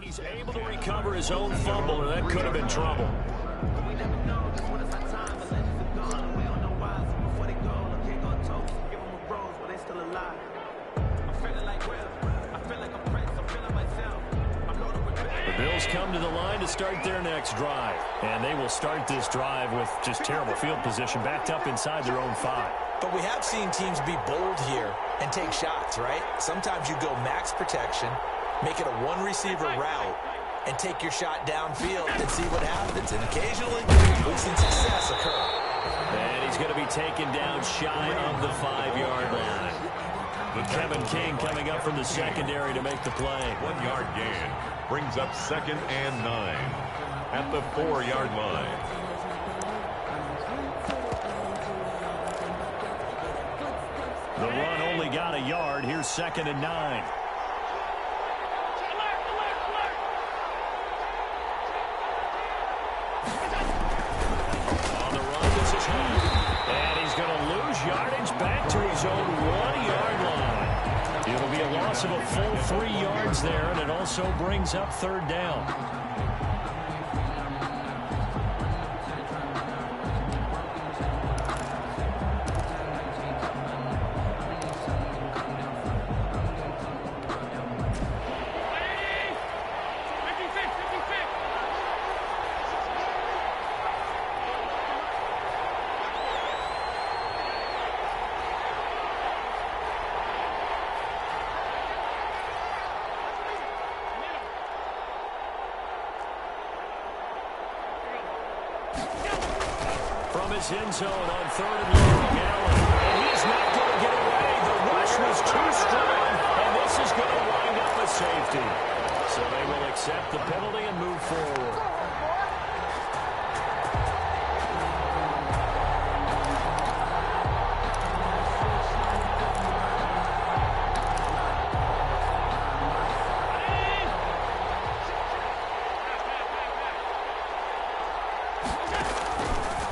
He's able to recover his own fumble, and that could have been trouble. The Bills come to the line to start their next drive, and they will start this drive with just terrible field position, backed up inside their own 5. But we have seen teams be bold here and take shots, right? Sometimes you go max protection, make it a one-receiver route, and take your shot downfield and see what happens. And occasionally, we've seen success occur. And he's going to be taken down shy of the 5-yard line. But Kevin King coming up from the secondary to make the play. 1-yard gain brings up 2nd and 9 at the 4-yard line. The run only got a yard. Here's 2nd and 9. On the run, this is Hunt. And he's going to lose yardage back to his own 1-yard line. It'll be a loss of a full 3 yards there, and it also brings up 3rd down. From his end zone on 3rd and long, Allen. And he's not going to get away. The rush was too strong, and this is going to wind up a safety. So they will accept the penalty and move forward.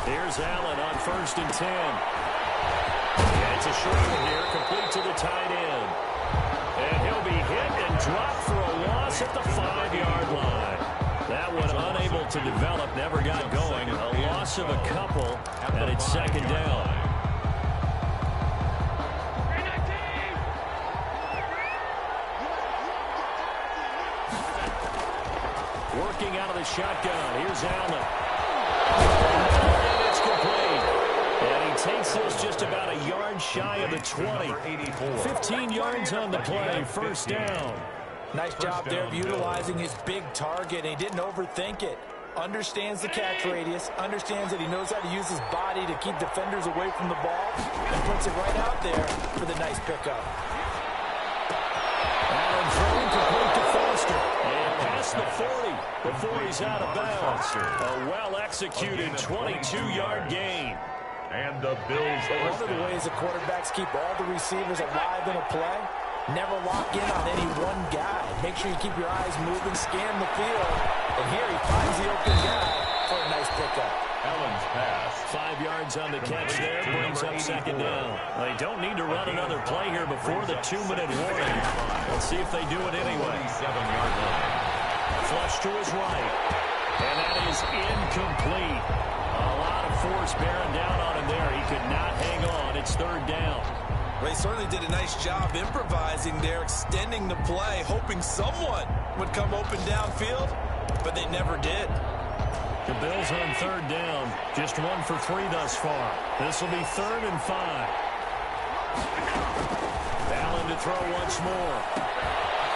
Here's Allen on 1st and 10. And it's a short one here, complete to the tight end. And he'll be hit and dropped for a loss at the 5-yard line. That one unable to develop, never got going. A loss of a couple, and it's 2nd down. Working out of the shotgun, here's Allen. And he takes this just about a yard shy of the 20. 15 yards on the play, 1st down. Nice job there of utilizing his big target. He didn't overthink it. Understands the catch radius, understands that he knows how to use his body to keep defenders away from the ball, and puts it right out there for the nice pickup. Allen throwing complete to Foster. And past the 40 before he's out of bounds. A well-executed 22-yard gain. And the Bills. One of the ways the quarterbacks keep all the receivers alive in a play, never lock in on any one guy. Make sure you keep your eyes moving, scan the field. And here he finds the open guy for a nice pickup. Allen's pass. 5 yards on the catch there, brings up 2nd down. They don't need to run another play here before the 2-minute warning. Let's see if they do it anyway. 7-yard line. Flush to his right. And that is incomplete. A lot of force bearing down on him there. He could not hang on. It's 3rd down. Well, he certainly did a nice job improvising there, extending the play, hoping someone would come open downfield, but they never did. The Bills on 3rd down. Just 1 for 3 thus far. This will be 3rd and 5. Allen to throw once more.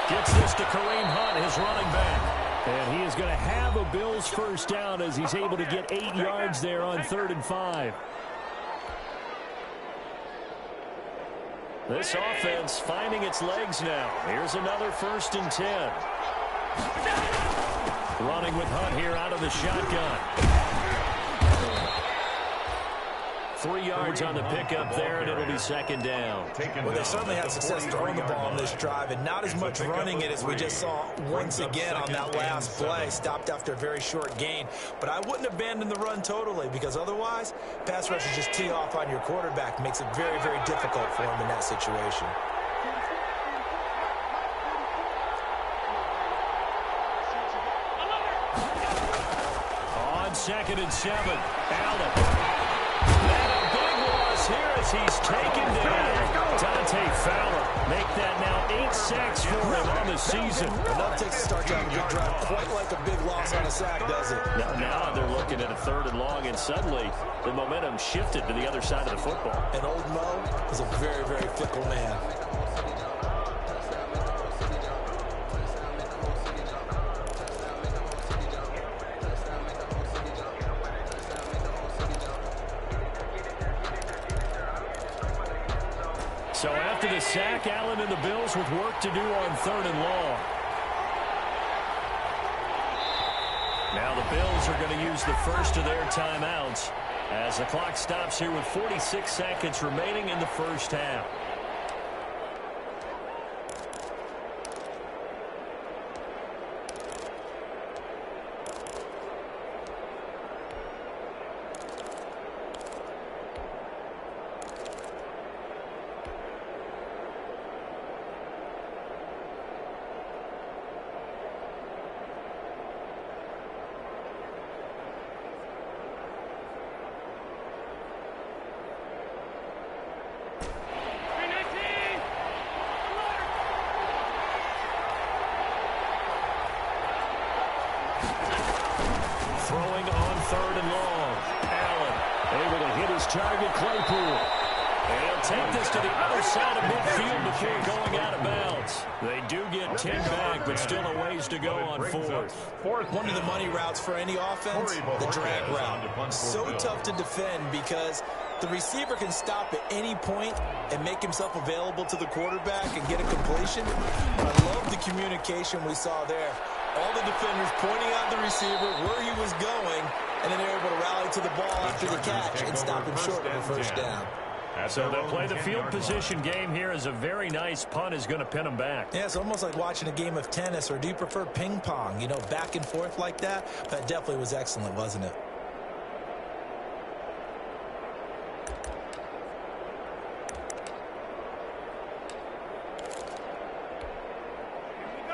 Gets this to Kareem Hunt, his running back. And he is going to have a Bills 1st down as he's able to get 8 yards there on 3rd and 5. This offense finding its legs now. Here's another 1st and 10. Running with Hunt here out of the shotgun. 3 yards on the pickup there, and it'll be 2nd down. Well, they certainly had success throwing the ball on this drive, and not as much running it as we just saw once again on that last play. Stopped after a very short gain. But I wouldn't abandon the run totally, because otherwise, pass rushers just tee off on your quarterback. Makes it very, very difficult for him in that situation. on 2nd and 7. Allen. And a big loss here as he's taken down. Dante Fowler make that now 8 sacks for him on the season. Enough takes to start to have a good drive. Quite like a big loss on a sack, does it? Now they're looking at a 3rd and long, and suddenly the momentum shifted to the other side of the football. And old Mo is a very, very fickle man. So after the sack, Allen and the Bills with work to do on 3rd and long. Now the Bills are going to use the first of their timeouts as the clock stops here with 46 seconds remaining in the first half. Throwing on 3rd and long. Allen able to hit his target, Claypool. And he'll take this to the other side of midfield before going out of bounds. They do get 10 back, but still a ways to go on 4th. One of the money routes for any offense, the drag route. So tough to defend because the receiver can stop at any point and make himself available to the quarterback and get a completion. I love the communication we saw there. All the defenders pointing out the receiver where he was going, and then they're able to rally to the ball after the catch and stop him short of a first down. So they'll play the field position game here as a very nice punt is going to pin them back. Yeah, it's almost like watching a game of tennis, or do you prefer ping pong? You know, back and forth like that? That definitely was excellent, wasn't it?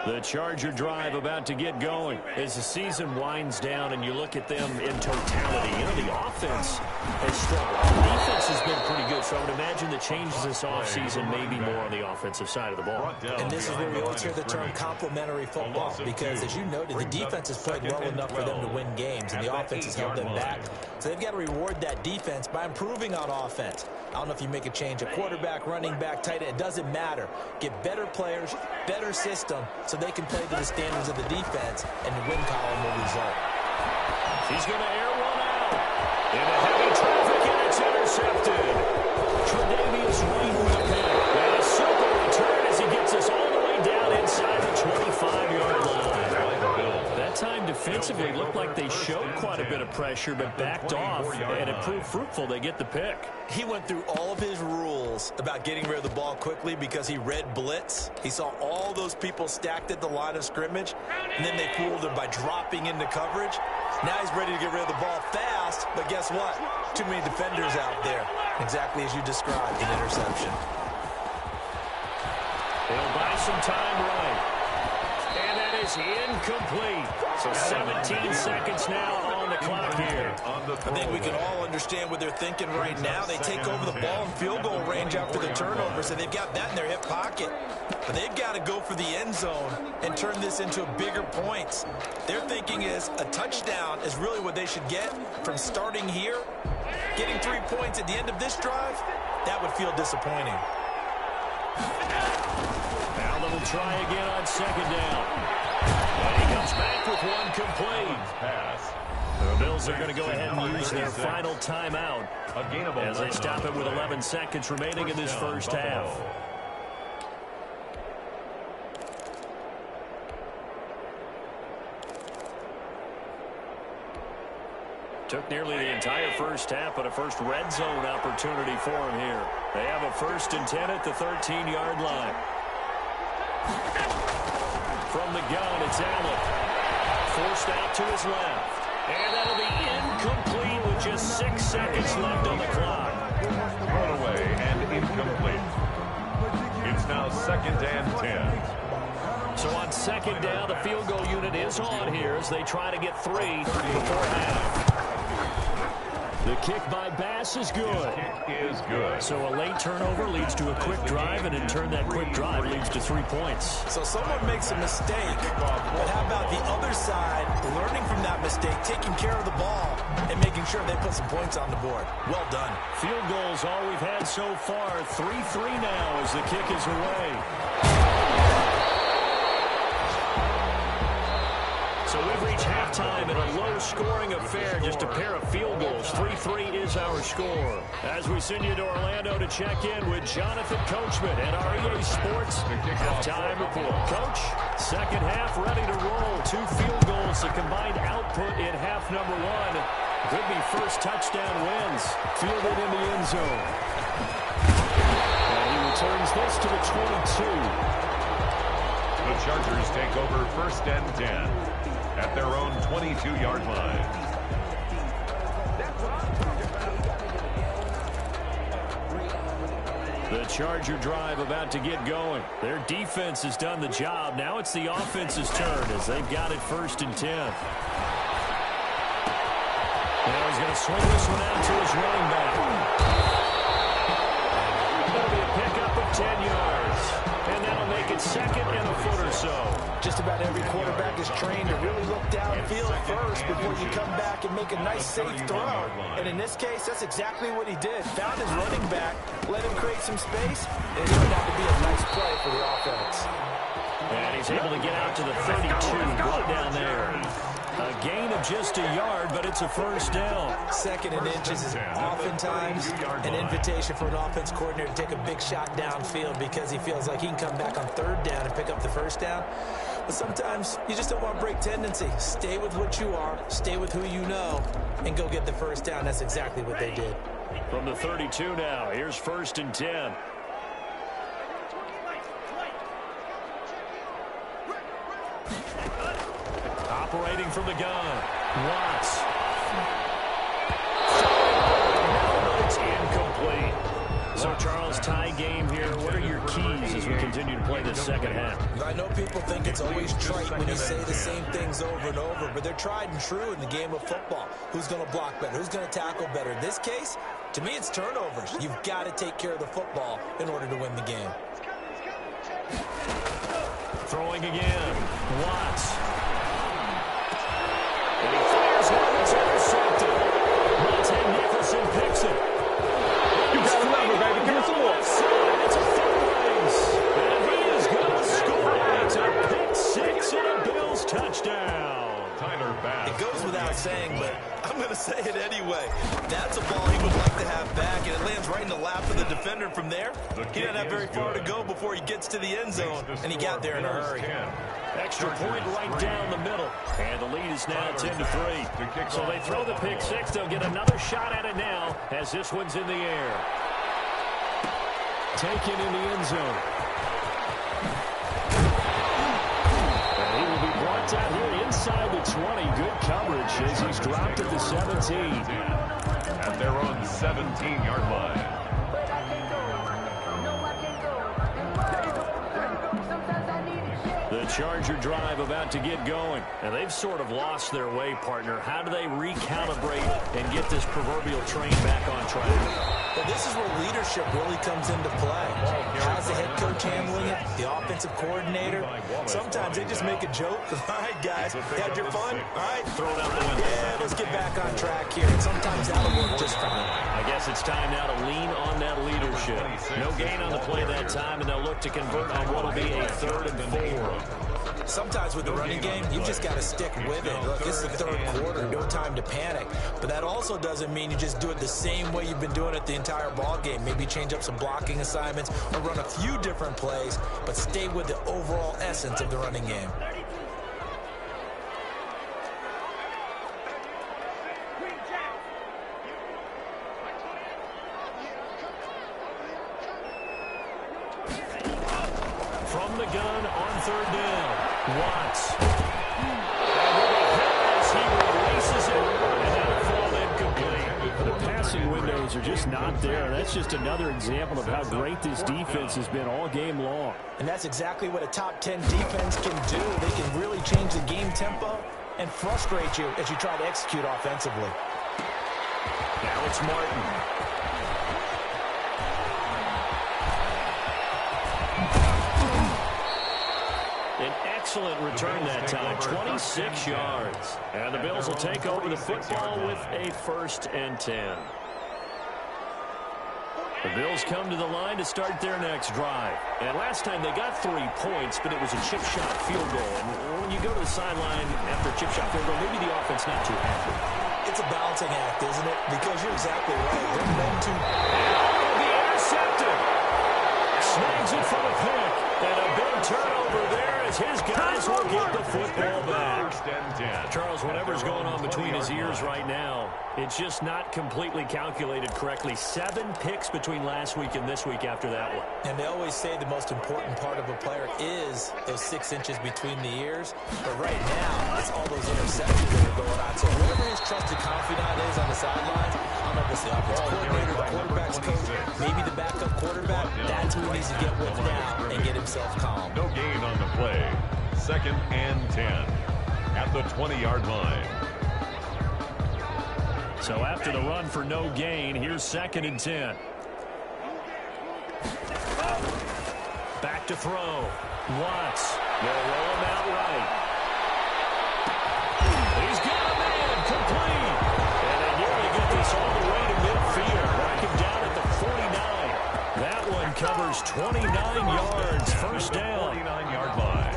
The Charger drive about to get going as the season winds down and you look at them in totality. You know, the offense has struggled. The defense has been pretty good, so I would imagine the changes this offseason may be more on the offensive side of the ball. And this is where we always hear the term complementary football because, as you noted, the defense has played well enough for them to win games, and the offense has held them back. So they've got to reward that defense by improving on offense. I don't know if you make a change, a quarterback, running back, tight end, it doesn't matter. Get better players, better system, so they can play to the standards of the defense, and the win column will result. He's going to air one out. Into heavy traffic, and it's intercepted. Tre'Davious White with a pick. And a super return as he gets us all the way down inside the 25-yard line. That time defensively looked like they showed quite a bit of pressure, but backed off, and it proved fruitful. They get the pick. He went through all of his rules about getting rid of the ball quickly because he read blitz. He saw all those people stacked at the line of scrimmage, and then they fooled him by dropping into coverage. Now he's ready to get rid of the ball fast, but guess what? Too many defenders out there. Exactly as you described, an interception. He'll buy some time right. And that is incomplete. So 17 seconds now on the clock here. I think we can all understand what they're thinking right now. They take over the ball in field goal range after the turnover, so they've got that in their hip pocket. But they've got to go for the end zone and turn this into bigger points. Their thinking is a touchdown is really what they should get from starting here. Getting 3 points at the end of this drive, that would feel disappointing. Allen will try again on 2nd down. And he comes back with one complete. The Bills are going to go ahead and use their final timeout as they stop it with 11 seconds remaining in this first half. Took nearly the entire first half, but a first red zone opportunity for him here. They have a 1st and 10 at the 13-yard line. From the gun, it's Allen. Forced out to his left. And that'll be incomplete with just 6 seconds left on the clock. Thrown away and incomplete. It's now 2nd and 10. So on 2nd down, the field goal unit is on here as they try to get 3 before half. The kick by Bass is good. Kick is good. So a late turnover leads to a quick drive, and in turn that quick drive leads to 3 points. So someone makes a mistake, but how about the other side learning from that mistake, taking care of the ball, and making sure they put some points on the board? Well done. Field goals all we've had so far. 3-3 now as the kick is away. So we've reached halftime in a low-scoring affair, just a pair of field goals. 3-3 is our score. As we send you to Orlando to check in with Jonathan Coachman at our EA Sports halftime report. Coach, second half ready to roll. 2 field goals, the combined output in half number 1. Could be first touchdown wins. Fielded in the end zone. And he returns this to the 22. The Chargers take over first and 10 at their own 22-yard line. The Charger drive about to get going. Their defense has done the job. Now it's the offense's turn as they've got it first and 10. Now he's going to swing this one out to his running back. That'll be a pickup of 10 yards. And that'll make it second and a foot or so. Just about every quarterback is trained to really look downfield first before you come back and make a nice, safe throw. And in this case, that's exactly what he did. Found his running back, let him create some space, and it turned out to be a nice play for the offense. And he's able to get out to the 32, brought down there. A gain of just a yard, but it's a first down. Second and inches is oftentimes an invitation for an offense coordinator to take a big shot downfield because he feels like he can come back on third down and pick up the first down. But sometimes you just don't want to break tendency. Stay with what you are, stay with who you know, and go get the first down. That's exactly what they did. From the 32 now, here's first and 10. Operating from the gun, Watts. It's incomplete. So, Charles, tie game here. What are your keys as we continue to play this second half? I know people think it's always trite when you say the same things over and over, but they're tried and true in the game of football. Who's going to block better? Who's going to tackle better? In this case, to me, it's turnovers. You've got to take care of the football in order to win the game. Throwing again, Watts. And he fires one that's intercepted. Monte Nicholson picks it. You got a number, baby. Give us some more. It's a third race. And he is going to score. It's a pick six and a Bills touchdown. Tyler Bass. It goes without saying, but I'm going to say it anyway. That's a ball he would like to have back, and it lands right in the lap of the defender from there. He doesn't have very far to go before he gets to the end zone, and he got there in a hurry. Extra point right down the middle. And the lead is now 10-3. So they throw the pick six. They'll get another shot at it now as this one's in the air. Taken in the end zone. And he will be brought down here inside the 20. Good coverage as he's dropped at the 17. At their own 17-yard line. The Charger drive about to get going. And they've sort of lost their way, partner. How do they recalibrate and get this proverbial train back on track? Well, this is where leadership really comes into play. How's the head coach handling it? The offensive coordinator? Sometimes they just make a joke. All right, guys, had your fun? All right, Throw it out the window. yeah, let's get back on track here. And sometimes that'll work just fine. I guess it's time now to lean on that leadership. No gain on the play that time, and they'll look to convert on what will be a 3rd and 4. Sometimes with the running game, you just got to stick with it. Look, this is the third quarter, no time to panic. But that also doesn't mean you just do it the same way you've been doing it the entire ball game. Maybe change up some blocking assignments or run a few different plays, but stay with the overall essence of the running game. From the gun on 3rd down, Watts. And as he releases it, and that'll fall incomplete. The passing windows are just not there. That's just another example of how great this defense has been all game long. And that's exactly what a top 10 defense can do. They can really change the game tempo and frustrate you as you try to execute offensively. Now it's Martin. An excellent return that time, 26 yards. And the Bills will take over the football with a 1st and 10. The Bills come to the line to start their next drive. And last time they got 3 points, but it was a chip shot field goal. And when you go to the sideline after a chip shot field goal, maybe the offense not too happy. It's a balancing act, isn't it? Because you're exactly right. They're meant to... The intercepted. Snags it for the pick. And a big turnover there as his guys will get the football back. Charles, whatever's going on between his ears right now, it's just not completely calculated correctly. 7 picks between last week and this week after that one. And they always say the most important part of a player is those 6 inches between the ears. But right now, it's all those interceptions that are going on. So whoever his trusted confidant is on the sidelines, I don't know if it's the offensive coordinator, the quarterback's coach, maybe the backup quarterback, that's who he needs to get with now and get himself calm. No gain on the play. 2nd and 10 at the 20-yard line. So after the run for no gain, here's 2nd and 10. Back to throw. Watts. They'll roll him out right. He's got a man complete. And they nearly get this all the way to midfield. Knock him down at the 49. That one covers 29 yards. 1st down. 49-yard line.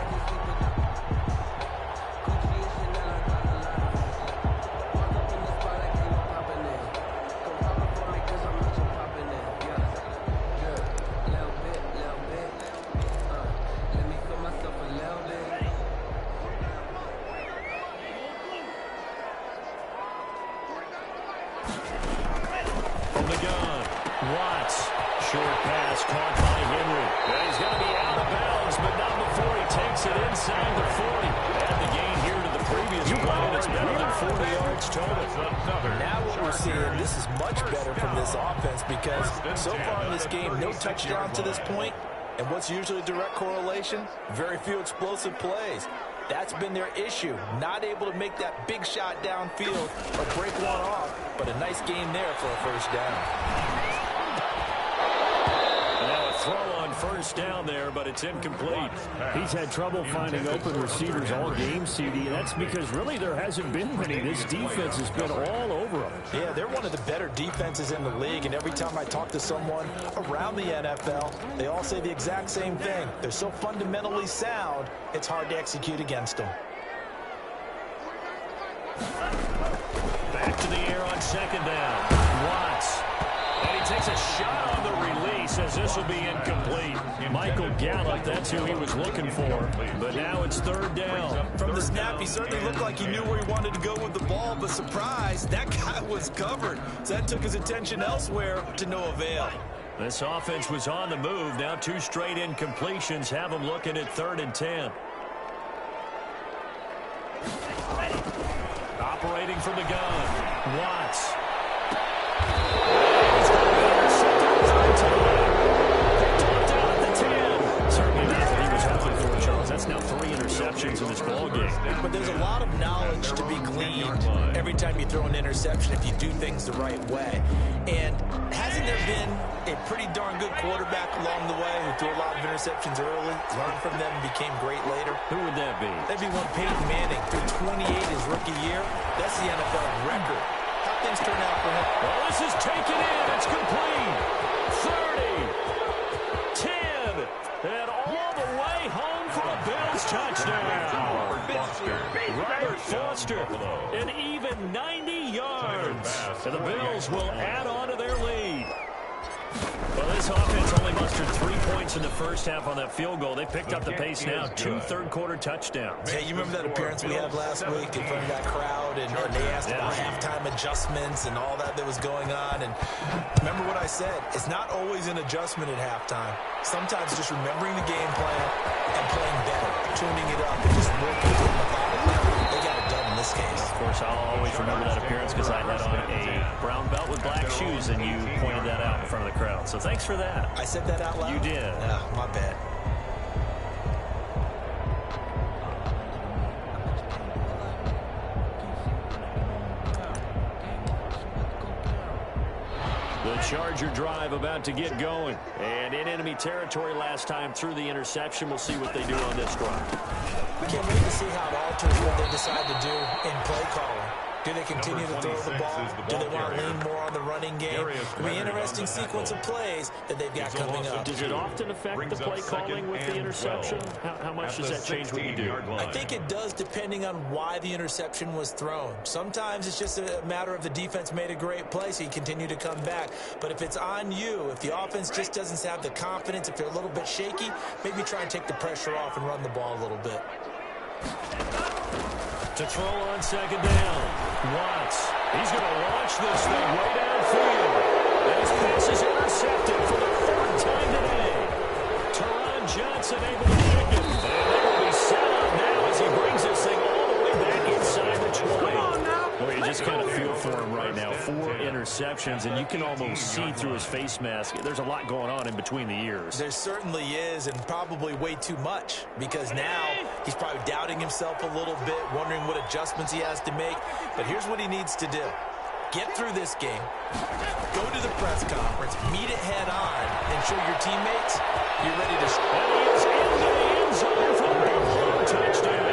So far in this game, no touchdown to this point, and what's usually a direct correlation? Very few explosive plays. That's been their issue, not able to make that big shot downfield or break one off, but a nice game there for a 1st down. Now a throw on 1st down there, but it's incomplete. He's had trouble finding open receivers all game, CD. That's because really there hasn't been many. This defense has been all over them. Yeah, they're one of the better defenses in the league, and every time I talk to someone around the NFL, they all say the exact same thing. They're so fundamentally sound, it's hard to execute against them. Back to the air on 2nd down. Watts. And he takes a shot on the release as this will be incomplete. Michael Gallup, that's who he was looking for. But now it's 3rd down. From the snap, he certainly looked like he knew where he wanted to go with the ball, but surprise, that guy was covered. So that took his attention elsewhere to no avail. This offense was on the move. Now 2 straight incompletions have them looking at 3rd and 10. Operating from the gun, Watts. That's now 3 interceptions in this ballgame. But there's a lot of knowledge to be gleaned every time you throw an interception if you do things the right way. And hasn't there been a pretty darn good quarterback along the way who threw a lot of interceptions early, learned from them, and became great later? Who would that be? That'd be one Peyton Manning, threw 28 his rookie year. That's the NFL record. How things turn out for him? Well, this is taken in. It's complete. 30, 10, and all the way home for a Bills touchdown. Robert Foster, an even 90 yards. And the Bills will add on to their lead. Well, this offense only mustered 3 points in the 1st half on that field goal. They picked up the pace now. 2 third-quarter touchdowns. Yeah, you remember that appearance we had last week in front of that crowd, and they asked about halftime adjustments and all that was going on. And remember what I said, it's not always an adjustment at halftime. Sometimes just remembering the game plan and playing better, tuning it up, and just working it methodically. They got it done in this case. Of course, I'll always remember that appearance because I had on a brown belt with black shoes, and you pointed that out in front of the crowd. So thanks for that. I said that out loud? You did. Oh, my bad. Charger drive about to get going. And in enemy territory last time through the interception. We'll see what they do on this drive. Can't wait to see how it alters what they decide to do in play calling. Do they continue to throw the ball? Do they want to lean more on the running game? It'll be an interesting sequence of plays that they've got coming up. Does it often affect the play calling with the interception? How much does that change what you do? I think it does, depending on why the interception was thrown. Sometimes it's just a matter of the defense made a great play, so you continue to come back. But if it's on you, if the offense just doesn't have the confidence, if they're a little bit shaky, maybe try and take the pressure off and run the ball a little bit. To throw on second down. Watts. He's going to launch this thing way downfield. And his pass is intercepted for the third time today. Teron Johnson able to pick him. And they will be set up now as he brings this thing all the way back inside the 20. Well, you just kind of feel for him right now. 4 interceptions, and you can almost see through his face mask. There's a lot going on in between the ears. There certainly is, and probably way too much, because now he's probably doubting himself a little bit, wondering what adjustments he has to make. But here's what he needs to do. Get through this game, go to the press conference, meet it head on, and show your teammates you're ready to... And he is into the end zone for the touchdown.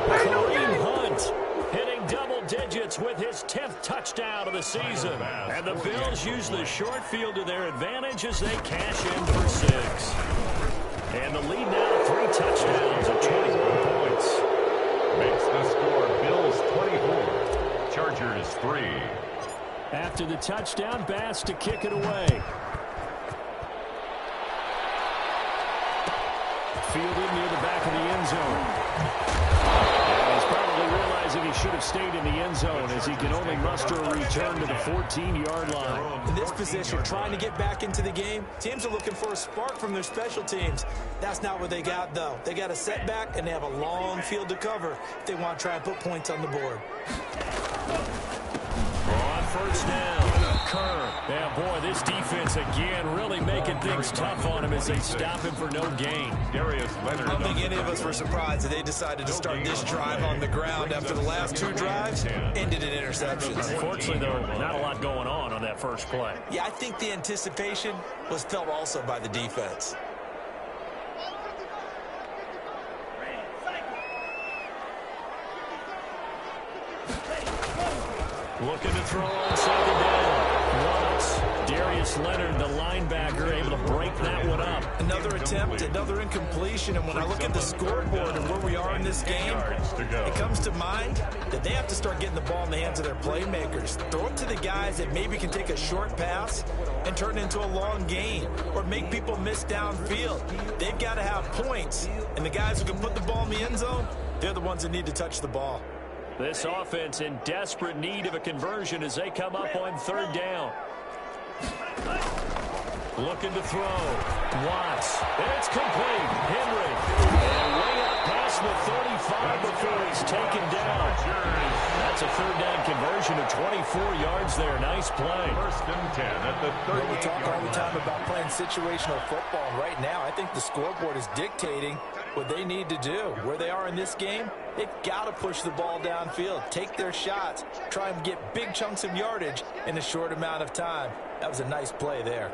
Kareem Hunt hitting double digits with his 10th touchdown of the season. And the Bills use the short field to their advantage as they cash in for 6. And the lead now 3 touchdowns of 21 points. Makes the score Bills 24, Chargers 3. After the touchdown, Bass to kick it away. Fielded near the back of the end zone. And he's probably realizing he should have stayed in the end zone as he can only muster a return to the 14-yard line. In this position, trying to get back into the game, teams are looking for a spark from their special teams. That's not what they got, though. They got a setback, and they have a long field to cover if they want to try and put points on the board. On first down, Kerr. Yeah, boy, this defense again really making things tough on him as they stop him for no gain. Darius Leonard. I don't think any of us were surprised that they decided to start this drive on the ground after the last 2 drives ended in interceptions. Unfortunately, though, not a lot going on that first play. Yeah, I think the anticipation was felt also by the defense. Looking to throw on second down. Watts. Darius Leonard, the linebacker, able to break that one up. Another attempt, another incompletion, and when I look at the scoreboard and where we are in this game, it comes to mind that they have to start getting the ball in the hands of their playmakers. Throw it to the guys that maybe can take a short pass and turn it into a long gain or make people miss downfield. They've got to have points, and the guys who can put the ball in the end zone, they're the ones that need to touch the ball. This offense in desperate need of a conversion as they come up on third down. Looking to throw. Watts. And it's complete. Henry. And way up past the 35 before he's taken down. That's a third down conversion of 24 yards there. Nice play. First and 10 at the 30. We talk all the time about playing situational football. Right now, I think the scoreboard is dictating what they need to do. Where they are in this game, they've got to push the ball downfield, take their shots, try and get big chunks of yardage in a short amount of time. That was a nice play there.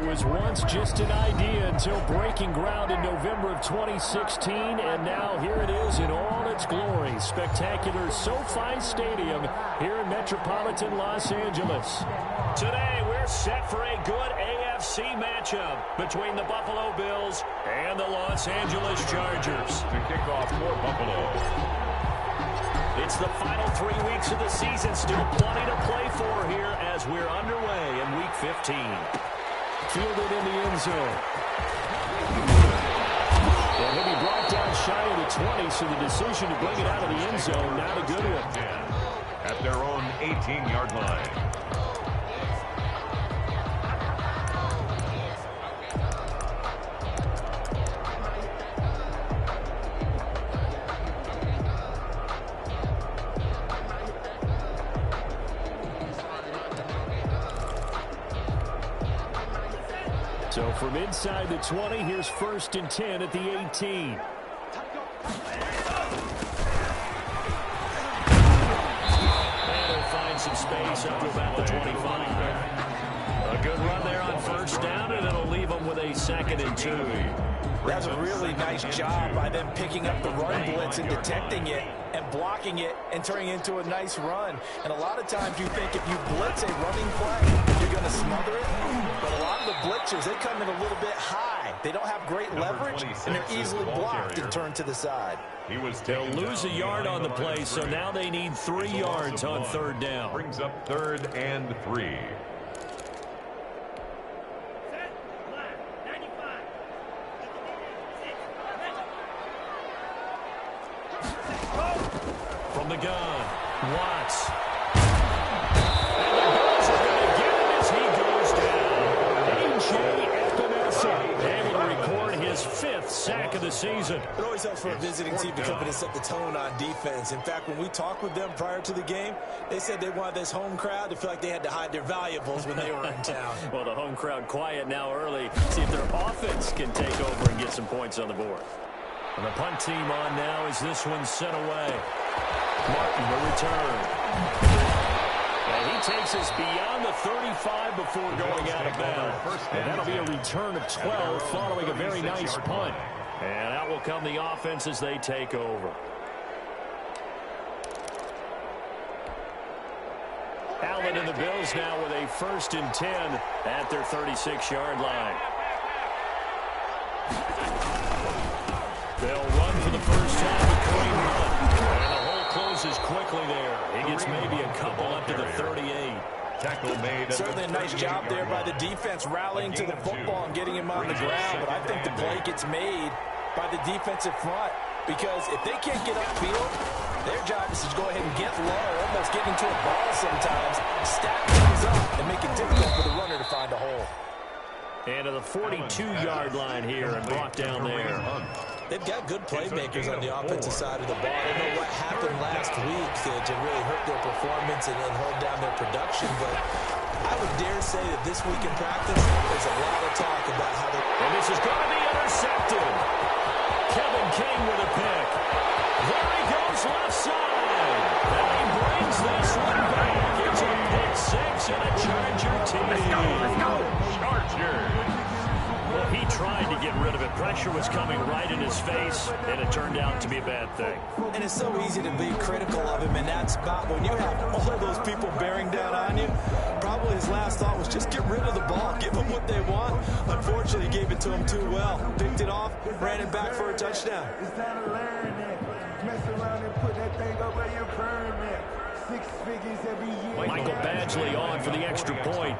It was once just an idea until breaking ground in November of 2016, and now here it is in all its glory. Spectacular SoFi Stadium here in metropolitan Los Angeles. Today, we're set for a good AFC matchup between the Buffalo Bills and the Los Angeles Chargers. To kick off for Buffalo. It's the final 3 weeks of the season. Still plenty to play for here as we're underway in Week 15. Fielded in the end zone. And he'll be brought down shy of the 20, so the decision to bring it out of the end zone, not a good one. At their own 18-yard line. So from inside the 20, here's 1st and 10 at the 18. And he'll find some space up to about the 25. A good run there on 1st down, and it'll leave them with a 2nd and 2. That's a really nice job by them picking up the run blitz and detecting it and blocking it and turning it into a nice run. And a lot of times you think if you blitz a running play, you're going to smother it. But a lot of the blitzers, they come in a little bit high. They don't have great leverage, and they're easily blocked and turned to the side. They'll lose a yard on the play, so now they need 3 yards on 3rd down. Brings up 3rd and 3. From the gun, Watts. And the Bills are going to get him as he goes down. A.J. Epinesa able to record his 5th sack of the season. It always helps for a visiting team to come in and set the tone on defense. In fact, when we talked with them prior to the game, they said they wanted this home crowd to feel like they had to hide their valuables when they were in town. Well, the home crowd quiet now early. See if their offense can take over and get some points on the board. And the punt team on now as this one's sent away. Martin, the return. And he takes us beyond the 35 before going out of bounds. And that'll be a return of 12 following a very nice punt. And out will come the offense as they take over. Allen and the Bills now with a 1st and 10 at their 36-yard line. They'll run for the first time with clean run. And the hole closes quickly there. He gets maybe a couple up to the 38. Tackle made. Certainly a nice job there by the defense rallying to the football and getting him on the ground. But I think the play gets made by the defensive front. Because if they can't get upfield, their job is to go ahead and get low, almost get into a ball sometimes, stack things up, and make it difficult for the runner to find a hole. And to the 42-yard line here and brought down there. They've got good playmakers on the offensive side of the ball. I don't know what happened last week to really hurt their performance and hold down their production, but I would dare say that this week in practice, there's a lot of talk about how they're... And this is going to be intercepted. Kevin King with a pick. There he goes left side. And he brings this one back. It's a pick 6 and a Charger TD. Let's go. Chargers. Well, he tried to get rid of it. Pressure was coming right in his face, and it turned out to be a bad thing. And it's so easy to be critical of him in that spot when you have all those people bearing down on you. Probably his last thought was just get rid of the ball, give them what they want. Unfortunately, he gave it to him too well. Picked it off, ran it back for a touchdown. It's time to learn it. Mess around and put that thing up where your permit. 6 figures every year. Michael Badgley on for the extra point.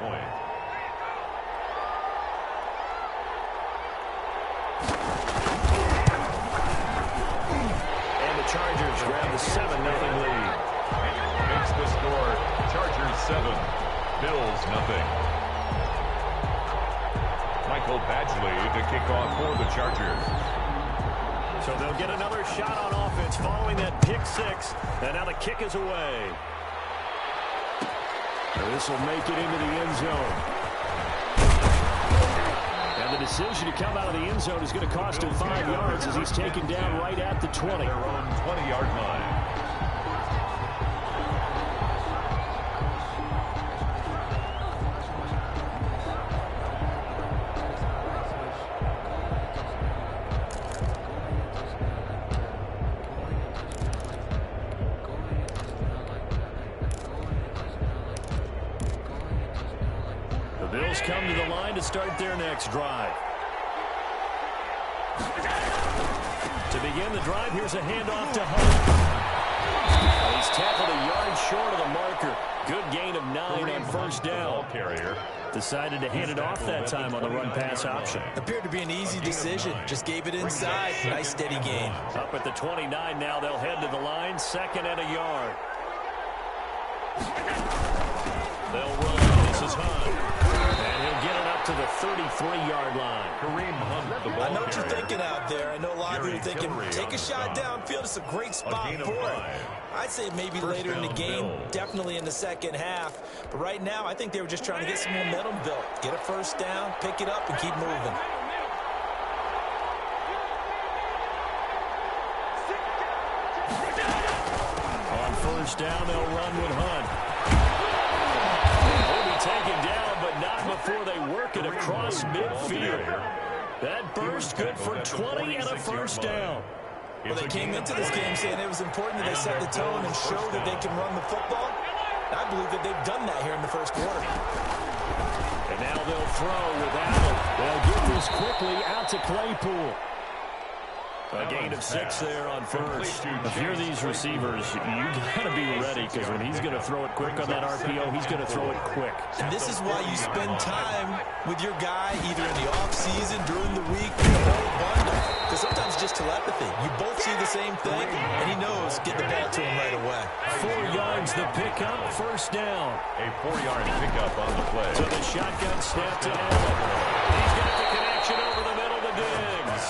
Chargers grab the 7-0 lead. Makes the score. Chargers 7, Bills nothing. Michael Badgley to kick off for the Chargers. So they'll get another shot on offense following that pick 6. And now the kick is away. And this will make it into the end zone. And the decision to come out of the end zone is going to cost him 5 yards as he's taken down right at the 20. Their own 20-yard line. to start their next drive. To begin the drive, here's a handoff to Hunt. He's tackled a yard short of the marker. Good gain of 9 on first down. Carrier decided to hand it off that time on the run-pass option. Appeared to be an easy decision. Just gave it inside. Nice steady gain. Up at the 29 now. They'll head to the line. 2nd and a yard. They'll run. This is Hunt. And he'll get it up to the 33-yard line. Kareem Hunt, the ball I know what you're carrier. thinking out there. I know a lot of you are thinking, take a shot downfield. It's a great spot gain of for it. 5. I'd say maybe First later in the down, game, Bills. definitely in the second half. But right now, I think they were just trying to get some momentum built. Get a first down, pick it up, and keep moving. On first down, they'll run with Hunt. He'll be taken down, but not before they work it across midfield. That burst good for 20 and a first down. Well, they came into this game saying it was important that they set the tone and show that they can run the football. I believe that they've done that here in the first quarter. And now they'll throw with Allen. They'll get this quickly out to Claypool. A gain of 6 there on first. If you're these receivers, you got to be ready, because when he's going to throw it quick on that RPO, he's going to throw it quick. And this is why you spend time with your guy either in the offseason, during the week, the whole bundle. Because sometimes it's just telepathy. You both see the same thing, and he knows get the ball to him right away. 4 yards the pickup, first down. A 4-yard pickup on the play. So the shotgun snap to Allen. He's got the connection over the middle to Diggs.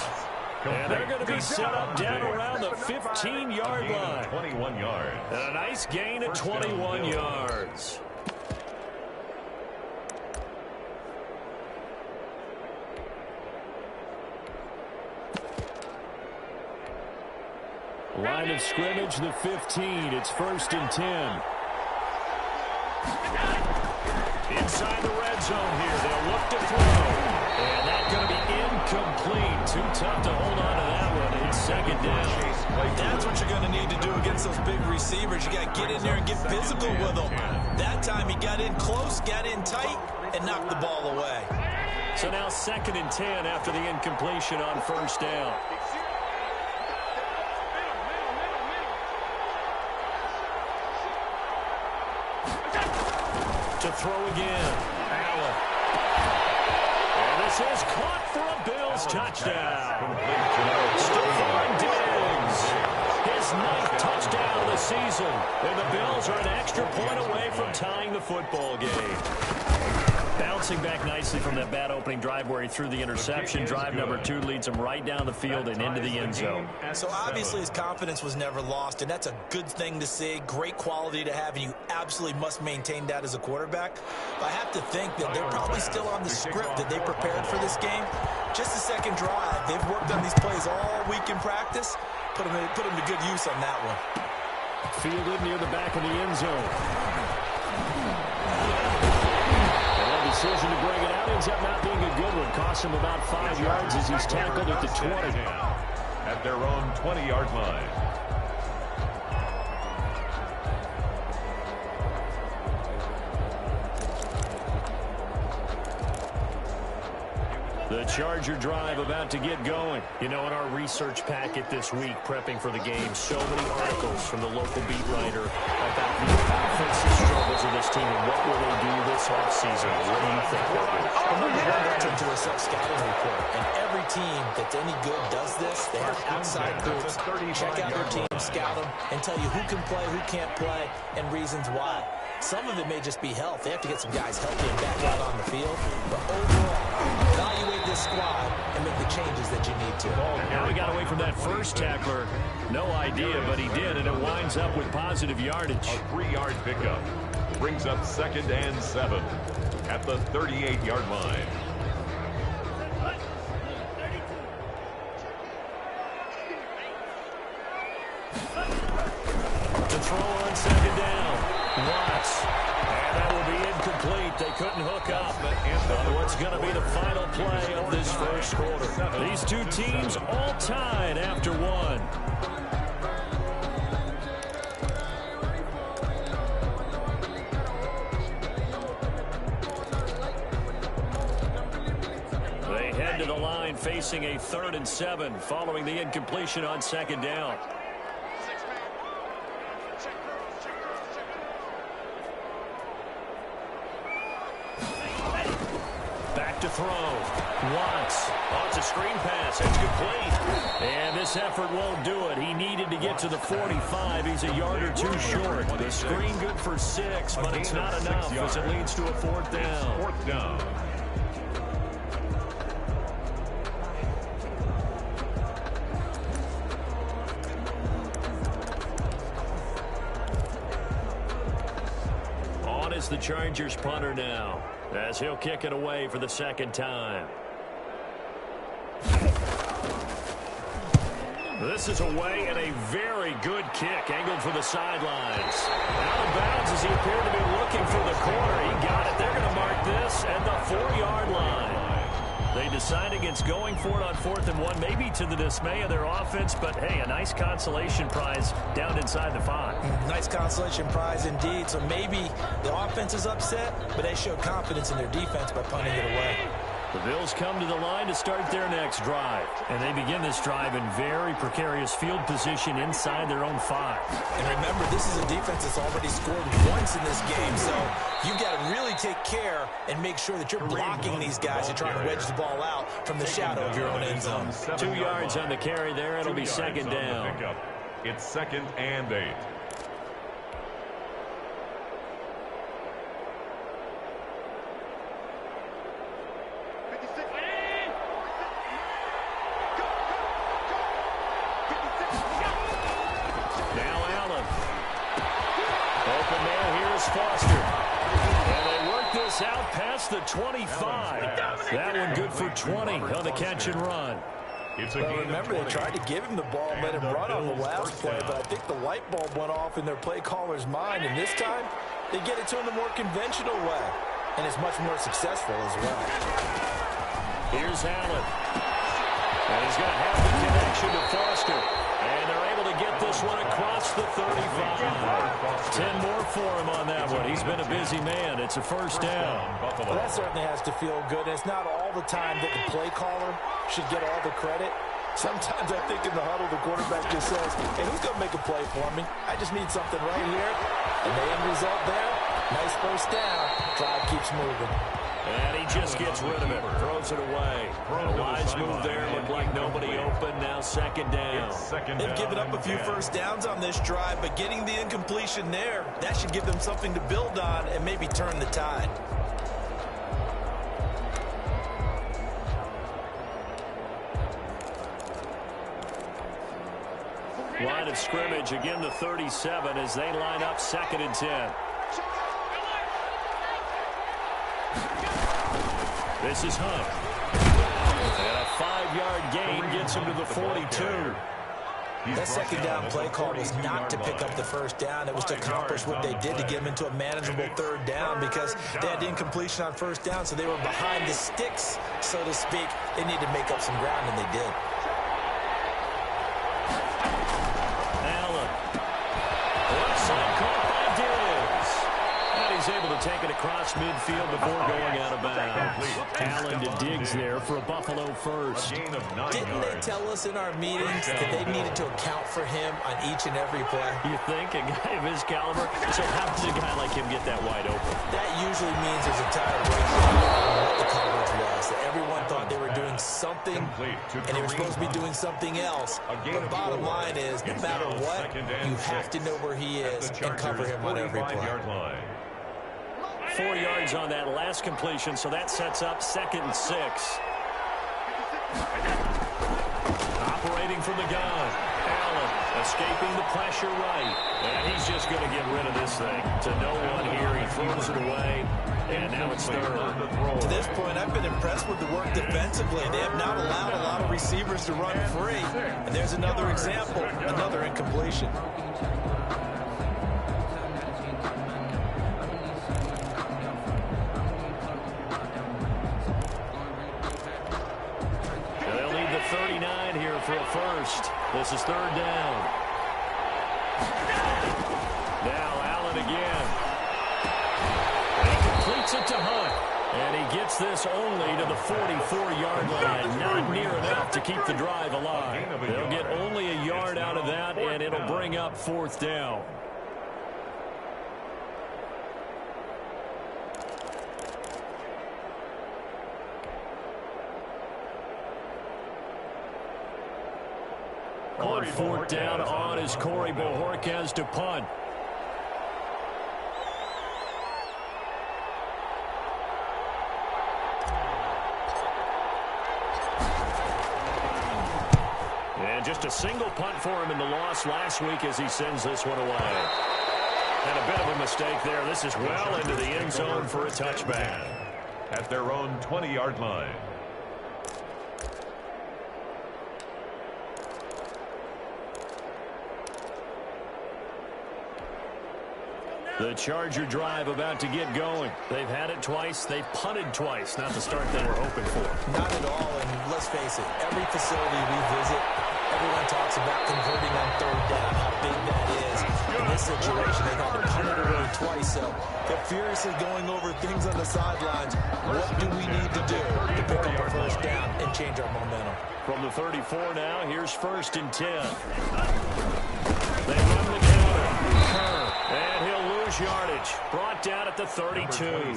And they're going to be set up down around the 15-yard line. 21 yards. And a nice gain of 21 yards. Line of scrimmage, the 15. It's 1st and 10. Inside the red zone here. They'll look to throw. And that's going to be incomplete. Too tough to hold on to that one. It's 2nd down. That's what you're going to need to do against those big receivers. You got to get in there and get physical with them. That time he got in close, got in tight, and knocked the ball away. So now 2nd and 10 after the incompletion on first down. To throw again. Allen. And this is caught for a Bills touchdown. Stephon Diggs. His 9th touchdown of the season. And the Bills are an extra point away from tying the football game. Bouncing back nicely from that bad opening drive where he threw the interception. Drive number 2 leads him right down the field and into the end zone. So obviously his confidence was never lost, and that's a good thing to see. Great quality to have, and you absolutely must maintain that as a quarterback. But I have to think that they're probably still on the script that they prepared for this game. Just the second drive. They've worked on these plays all week in practice. Put them to good use on that one. Fielded near the back of the end zone. Decision to bring it out ends up not being a good one. Costs him about 5 yards as he's tackled at the 20. At their own 20-yard line. The Charger drive about to get going. You know, in our research packet this week, prepping for the game, so many articles from the local beat writer about the offensive struggles of this team and what will they do this offseason. What do you think they'll do? Well, number one, they turn to a self-scouting report. And every team that's any good does this. They have outside groups. Check out their team, scout them, and tell you who can play, who can't play, and reasons why. Some of it may just be health. They have to get some guys healthy and back out on the field. But overall, evaluate this squad and make the changes that you need to. Now he got away from that first tackler. No idea, but he did, and it winds up with positive yardage. A 3-yard pickup brings up 2nd and 7 at the 38-yard line. To throw on 2nd down. Watts. And that will be incomplete. They couldn't hook up on what's going to be the final play of this first quarter. These two teams all tied after one. to the line facing a 3rd and 7 following the incompletion on 2nd down. Back to throw. Watts. Oh, it's a screen pass. It's complete. And this effort won't do it. He needed to get to the 45. He's a yard or two short. The screen good for 6, but it's not enough as it leads to a 4th down. 4th down. On is the Chargers punter now, as he'll kick it away for the 2nd time. This is away and a very good kick, angled for the sidelines. Out of bounds as he appeared to be looking for the corner. He got it. They're going to mark this at the 4-yard line. They decide against going for it on 4th and 1, maybe to the dismay of their offense, but hey, a nice consolation prize down inside the 5. Nice consolation prize indeed. So maybe the offense is upset, but they showed confidence in their defense by punting it away. The Bills come to the line to start their next drive. And they begin this drive in very precarious field position inside their own 5. And remember, this is a defense that's already scored once in this game. So you've got to really take care and make sure that you're blocking these guys and trying to wedge the ball out from the shadow of your own end zone. 2 yards on the carry there. It'll be 2nd down. It's 2nd and 8. Out past the 25. That one good for 20 on the catch and run. Well, remember, they tried to give him the ball and let him run on the last play, but I think the light bulb went off in their play caller's mind, and this time they get it to him the more conventional way, and it's much more successful as well. Here's Allen. And he's going to have the connection to Foster. And they're able to get this one across the 35. 10 more for him on that one. He's been a busy man. It's a 1st down. Well, that certainly has to feel good. It's not all the time that the play caller should get all the credit. Sometimes I think in the huddle, the quarterback just says, hey, who's going to make a play for me? I just need something right here. And the end result there, nice 1st down. Drive keeps moving. And he just gets rid of it, throws it away. A wise move there, looked like nobody open, now 2nd down. They've given up a few 1st downs on this drive, but getting the incompletion there, that should give them something to build on and maybe turn the tide. Line of scrimmage, again the 37 as they line up 2nd and 10. This is Hunt. And a 5-yard gain gets him to the 42. That 2nd down play call was not to pick up the 1st down. It was to accomplish what they did to get him into a manageable 3rd down because they had the incompletion on 1st down, so they were behind the sticks, so to speak. They needed to make up some ground, and they did. Allen. Left side caught by Diggs. And he's able to take it across midfield before going out of bounds. Allen to Diggs there for a Buffalo 1st. Didn't they tell us in our meetings that they needed to account for him on each and every play? You think a guy of his caliber? So how does a guy like him get that wide open? That usually means there's a tired ratio on what the coverage was. That everyone thought they were doing something, and they were supposed to be doing something else. But bottom line is, no matter what, you have to know where he is and cover him on every play. 4 yards on that last completion, so that sets up 2nd and 6. Operating from the gun. Allen escaping the pressure right. And he's just going to get rid of this thing. To no one here. He throws it away. And now it's 3rd. To this point, I've been impressed with the work defensively. They have not allowed a lot of receivers to run free. And there's another example, another incompletion. They'll need the 39 here for a 1st. This is 3rd down. Now Allen again. And he completes it to Hunt. And he gets this only to the 44-yard line. Not near enough to keep the drive alive. They'll get only a yard out of that, and it'll bring up 4th down. On 4th down on is Corey Bojorquez to punt. And just a single punt for him in the loss last week as he sends this one away. And a bit of a mistake there. This is well into the end zone for a touchback. At their own 20-yard line. The Charger drive about to get going. They've had it twice. They've punted twice. Not the start they were hoping for. Not at all, and let's face it, every facility we visit, everyone talks about converting on 3rd down, how big that is. In this situation, they've had to punt it away twice, so they're furiously going over things on the sidelines. What do we need to do to pick up a 1st down and change our momentum? From the 34 now, here's 1st and 10. They run the counter. And he'll lose yardage. Brought down at the 32.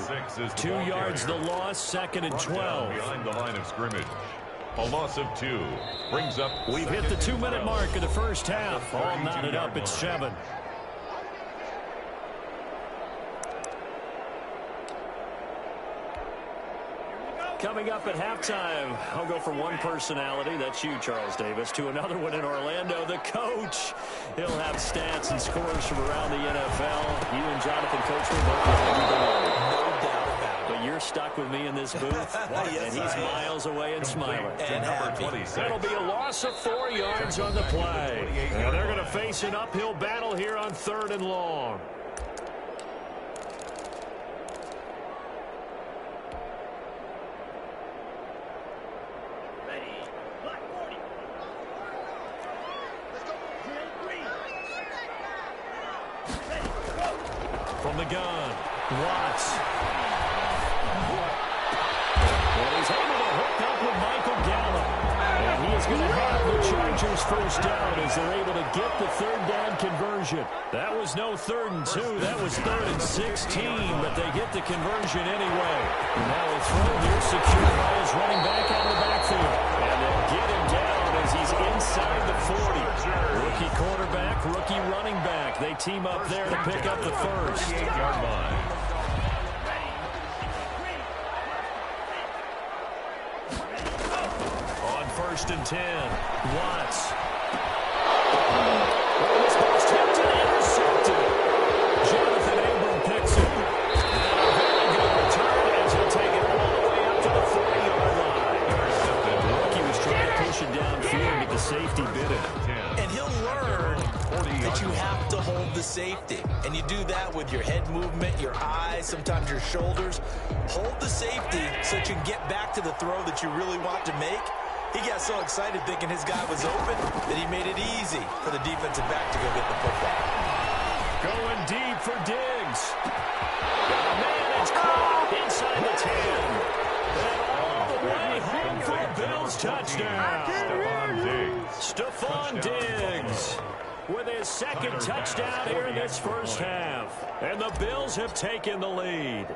2 yards the loss, 2nd and 12. Behind the line of scrimmage. A loss of 2 brings up. We've hit the 2-minute mark of the first half. All knotted up at 7. Coming up at halftime, I'll go from one personality, that's you, Charles Davis, to another one in Orlando, the coach. He'll have stats and scores from around the NFL. You and Jonathan Coach will both No doubt about it. but you're stuck with me in this booth, and he's miles away and smiling. And happy. That'll be a loss of 4 yards on the play. And they're going to face an uphill battle here on 3rd and long. From the gun, Watts. And he's able to hook up with Michael Gallup. And he is going to have the Chargers 1st down as they're able to get the 3rd down conversion. That was no 3rd and 2. That was 3rd and 16, but they get the conversion anyway. And now a throw here secured by his running back out of the backfield. And they'll get him down as he's inside the 40. Rookie quarterback, rookie running back. They team up there to pick up the 1st. 38-yard line. On 1st and 10, Watts. This ball's tipped and intercepted. Jonathan Abram picks it. Very good return as he'll take it all the way up to the 40-yard line. Intercepted. The rookie was trying to push it downfield, but the safety bit it. And he'll learn that you have to hold the safety. And you do that with your head movement, your eyes, sometimes your shoulders. Hold the safety so that you can get back to the throw that you really want to make. He got so excited thinking his guy was open that he made it easy for the defensive back to go get the football. Going deep for Diggs. Man, it's caught inside the 10. And all the way home for a Bills touchdown. Stephon Diggs with his 2nd touchdown here in this first half. And the Bills have taken the lead.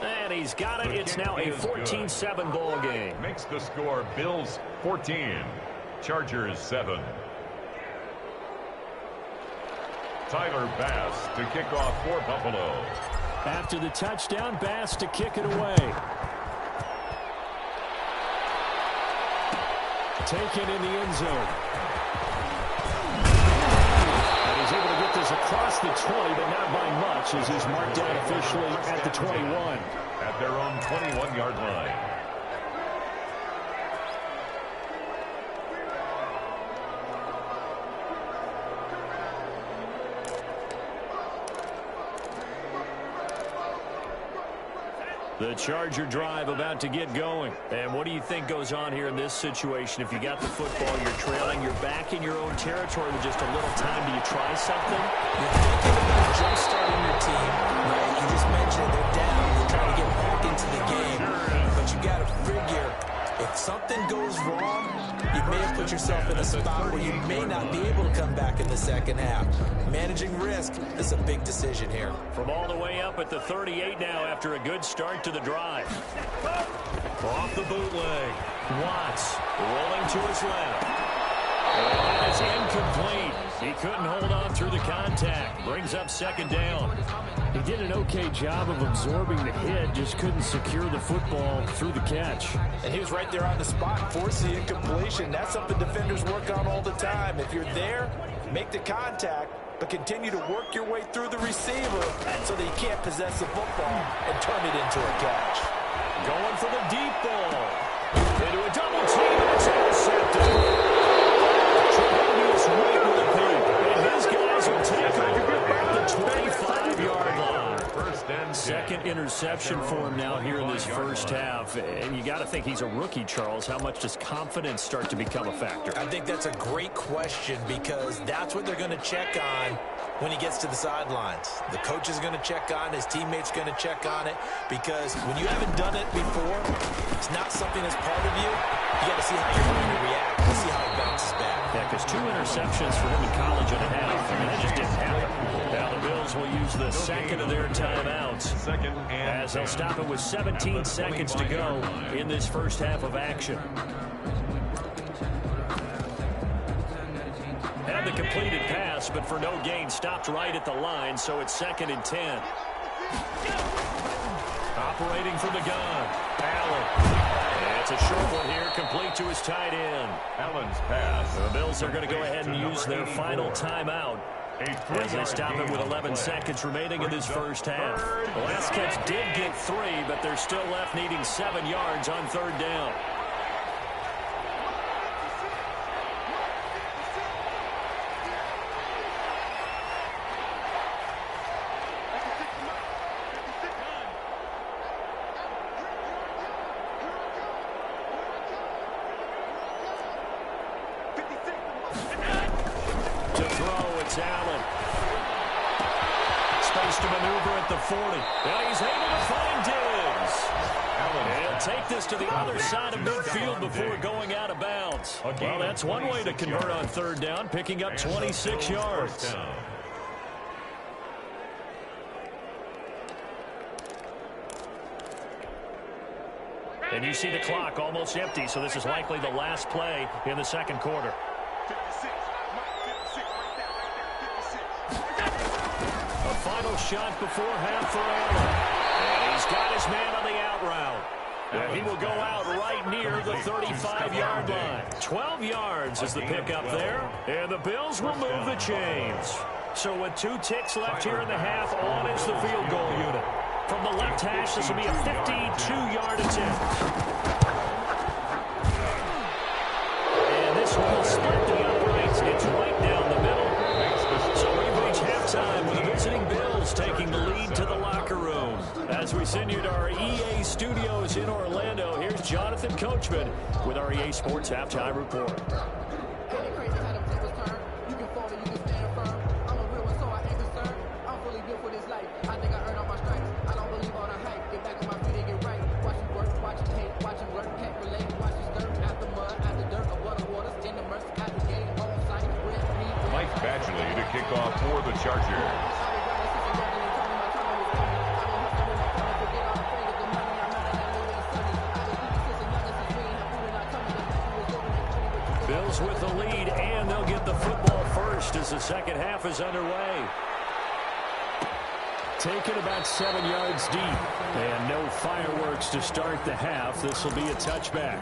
And he's got it. It's now a 14-7 ball game. Makes the score Bills 14, Chargers 7. Tyler Bass to kick off for Buffalo. After the touchdown, Bass to kick it away. Taken in the end zone. And he's able to get this across the 20, but not by much, as he's marked down officially at the 21. At their own 21-yard line. The Charger drive about to get going. And what do you think goes on here in this situation? If you got the football, you're trailing, you're back in your own territory with just a little time. Do you try something? You're thinking about jump-starting your team, right? You just mentioned they're down. You're trying to get back into the game. But you got to figure, if something goes wrong, you may have put yourself in a spot where you may not be able to come back in the second half. Managing risk is a big decision here. From all the way up at the 38 now after a good start to the drive. Off the bootleg. Watts rolling to his left. And it's incomplete. He couldn't hold on through the contact. Brings up second down. He did an okay job of absorbing the hit, just couldn't secure the football through the catch. And he was right there on the spot, forcing the incompletion. That's something defenders work on all the time. If you're there, make the contact, but continue to work your way through the receiver so that you can't possess the football and turn it into a catch. Going for the deep ball. Into a double team, and it's intercepted. Tremendous weight with the peak. And his guys will take over at the 25-yard line. Second interception for him now here in this first half. And you got to think he's a rookie, Charles. How much does confidence start to become a factor? I think that's a great question because that's what they're going to check on when he gets to the sidelines. The coach is going to check on, his teammates going to check on it, because when you haven't done it before, it's not something that's part of you. You got to see how you're going to react. Let's see how he bounces back. Yeah, because 2 interceptions for him in college and a half. I mean, that just didn't happen. Now the Bills will use the second of their timeouts as they'll stop it with 17 seconds to go in this first half of action. Had the completed pass, but for no gain, stopped right at the line, so it's 2nd and 10. Operating from the gun, Allen. And it's a short one here, complete to his tight end. Allen's pass. The Bills are going to go ahead and use their final timeout as they stop it with 11 seconds remaining in this first half. The last catch did get 3, but they're still left needing 7 yards on 3rd down. Allen. Space to maneuver at the 40. And he's able to find Diggs. He'll take this to the other side of midfield before going out of bounds. Well, that's one way to convert on 3rd down, picking up 26 yards. And you see the clock almost empty, so this is likely the last play in the second quarter. A final shot before half for Allen. And he's got his man on the out route. And he will go out right near the 35-yard line. 12 yards is the pickup there. And the Bills will move the chains. So with 2 ticks left here in the half, on is the field goal unit. From the left hash, this will be a 52-yard attempt. And this one will split the uprights. It's right down the middle. So we've reached halftime with the visiting Bills taking the lead to the locker room. As we send you to our EA studios in Orlando, here's Jonathan Coachman with our EA Sports Halftime Report. Kick off for the Chargers. Bills with the lead, and they'll get the football first as the second half is underway. Taken about 7 yards deep, and no fireworks to start the half. This will be a touchback.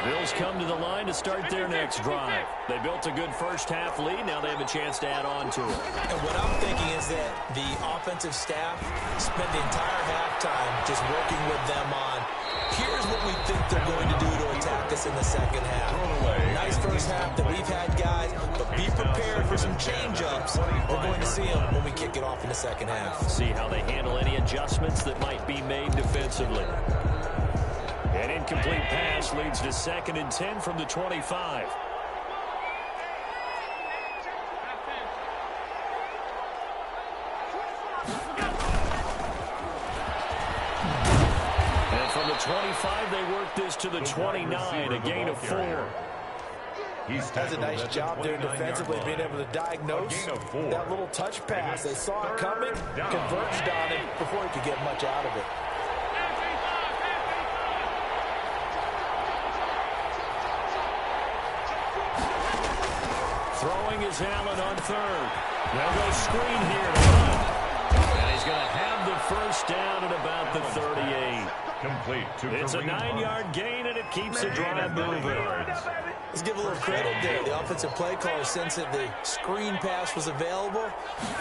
Bills come to the line to start their next drive. They built a good first half lead. Now they have a chance to add on to it. And what I'm thinking is that the offensive staff spent the entire halftime just working with them on, here's what we think they're going to do to attack this in the second half. Nice first half that we've had, guys, but be prepared for some change-ups. We're going to see them when we kick it off in the second half. See how they handle any adjustments that might be made defensively. An incomplete pass leads to 2nd and 10 from the 25. And from the 25, they work this to the 29, a gain of 4. Does a nice job there defensively, being able to diagnose that little touch pass. They saw it coming, converged on it before he could get much out of it. Throwing is Allen on 3rd. They'll go screen here to run. And he's going to have the first down at about the 38. Complete to It's a 9-yard gain, and it keeps the drive moving. Let's give a little credit there. The offensive play caller, since that the screen pass was available,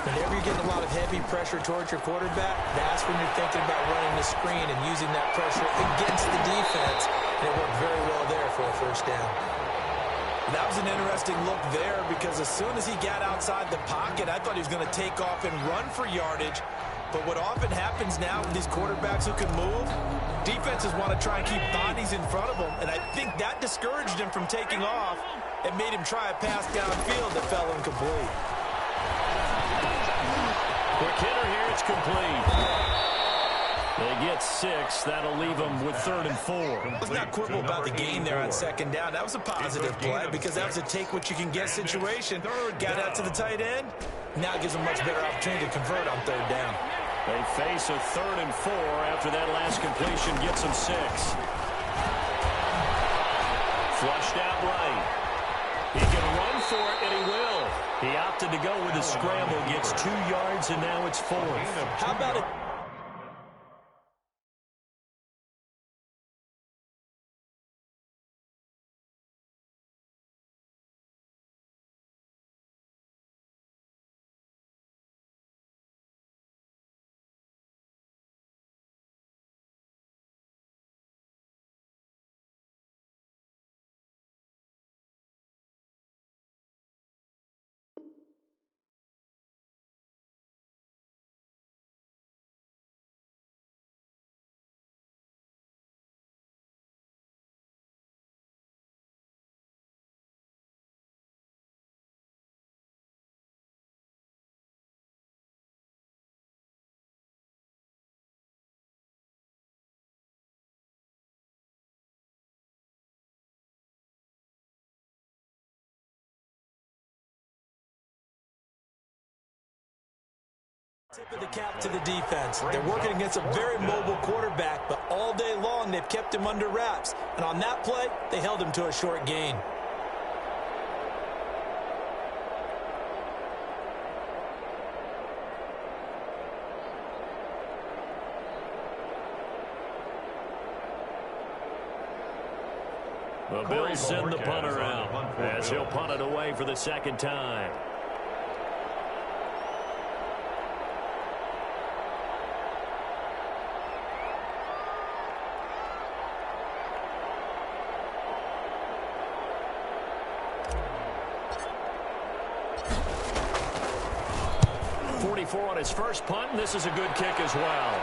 whenever you're getting a lot of heavy pressure towards your quarterback, that's when you're thinking about running the screen and using that pressure against the defense. And it worked very well there for a first down. That was an interesting look there because as soon as he got outside the pocket, I thought he was going to take off and run for yardage. But what often happens now with these quarterbacks who can move, defenses want to try and keep bodies in front of them. And I think that discouraged him from taking off and made him try a pass downfield that fell incomplete. Quick hitter here, it's complete. They get 6. That'll leave them with 3rd and 4. Let's not quibble about the gain there on 2nd down. That was a positive play because that was a take-what-you-can-get situation. Got out to the tight end. Now it gives them much better opportunity to convert on 3rd down. They face a 3rd and 4 after that last completion gets them 6. Flushed out right. He can run for it, and he will. He opted to go with a scramble, gets 2 yards, and now it's 4th. How about it? Tip of the cap to the defense. They're working against a very mobile quarterback, but all day long they've kept him under wraps. And on that play, they held him to a short gain. The Bills send the punter out as he'll punt it away for the 2nd time. On his first punt, and this is a good kick as well.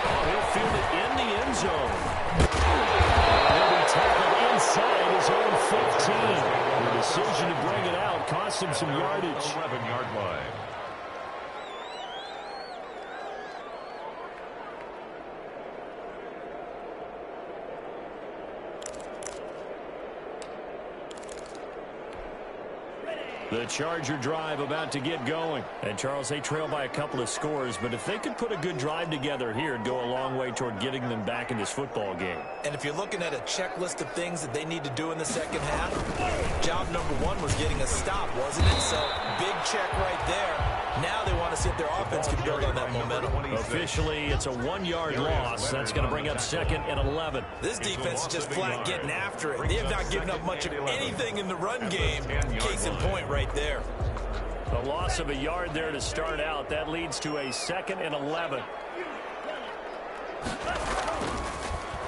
Oh, he'll field it in the end zone. He'll be tackled inside his own 15. The decision to bring it out cost him some yardage. 11-yard line. The Charger drive about to get going. And, Charles, they trail by a couple of scores, but if they could put a good drive together here, it'd go a long way toward getting them back in this football game. And if you're looking at a checklist of things that they need to do in the second half, job number 1 was getting a stop, wasn't it? So, big check right there. Now they want to see if their offense can build on that momentum. Officially, it's a 1-yard loss. That's going to bring up 2nd and 11. This defense is just flat getting after it. They have not given up much of anything in the run game. Case in point right there. A loss of a yard there to start out. That leads to a 2nd and 11.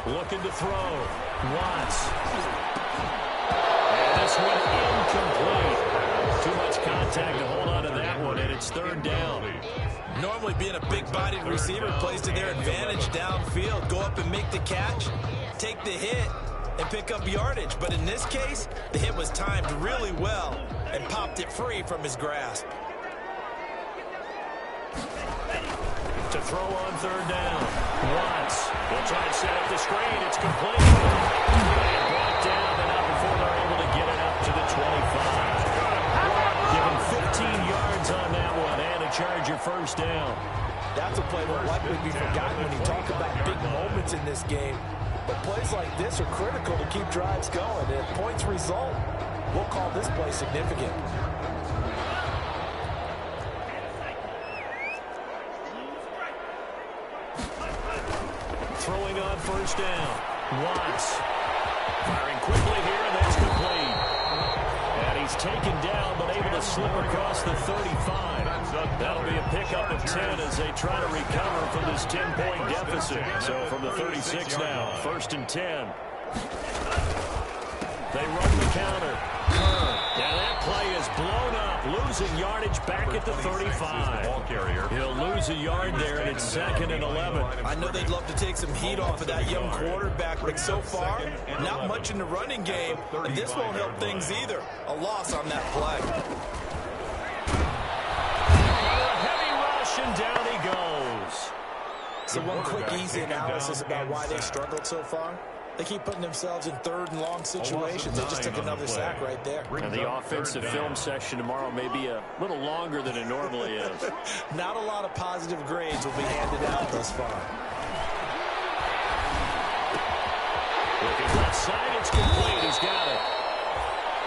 Looking to throw. Watts. And this one incomplete. Too much contact to hold on to that one, and it's third down. Normally being a big-bodied receiver plays to their advantage downfield. Go up and make the catch, take the hit, and pick up yardage. But in this case, the hit was timed really well and popped it free from his grasp. To throw on third down. Watts will try and set up the screen. It's complete. And brought down, but not before they're able to get it up to the 25. Given 15 yards on that one and a Charger first down. That's a play that will likely be forgotten when you talk about big moments in this game. But plays like this are critical to keep drives going. And if points result, we'll call this play significant. Throwing on first down. Watts firing quickly here, and that's complete. And he's taken down, but able to slip across the 35. That'll be a pickup of 10 as they try to recover from this 10-point deficit. So from the 36 now, first and 10. They run the counter. Now that play is blown up, losing yardage back at the 35. He'll lose a yard there, and it's second and 11. I know they'd love to take some heat off of that young quarterback, but so far, not much in the running game, and this won't help things either. A loss on that play. A heavy rush, and down he goes. So one quick, easy analysis about why they struggled so far. They keep putting themselves in third and long situations. They just took another sack right there. And the offensive film session tomorrow may be a little longer than it normally is. Not a lot of positive grades will be handed out thus far. Looking left side, it's complete. He's got it.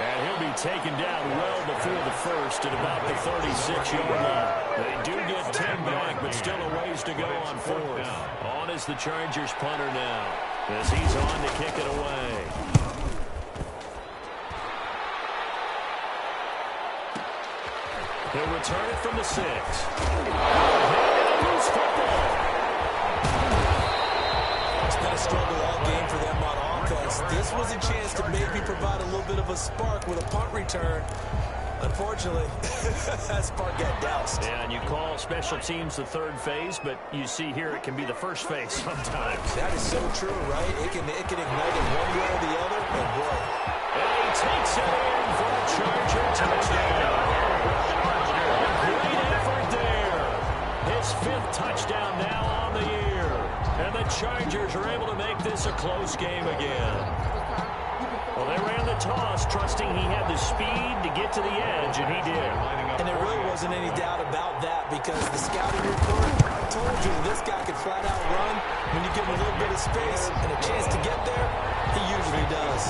And he'll be taken down well before the first at about the 36-yard line. They do get 10 back, but still a ways to go on fourth. On is the Chargers punter now, as he's on to kick it away. He'll return it from the 6. Loose football. It's been a struggle all game for them on offense. This was a chance to maybe provide a little bit of a spark with a punt return. Unfortunately, that spark got doused. Yeah, and you call special teams the third phase, but you see here it can be the first phase sometimes. That is so true, right? It can ignite it one way or the other, and boy. And he takes it in for a Charger touchdown. Great effort there. His 5th touchdown now on the year. And the Chargers are able to make this a close game again. Well, they ran the toss, trusting he had the speed to get to the edge, and he did. And there really wasn't any doubt about that because the scouting report told you this guy could flat out run. When you give him a little bit of space and a chance to get there, he usually does.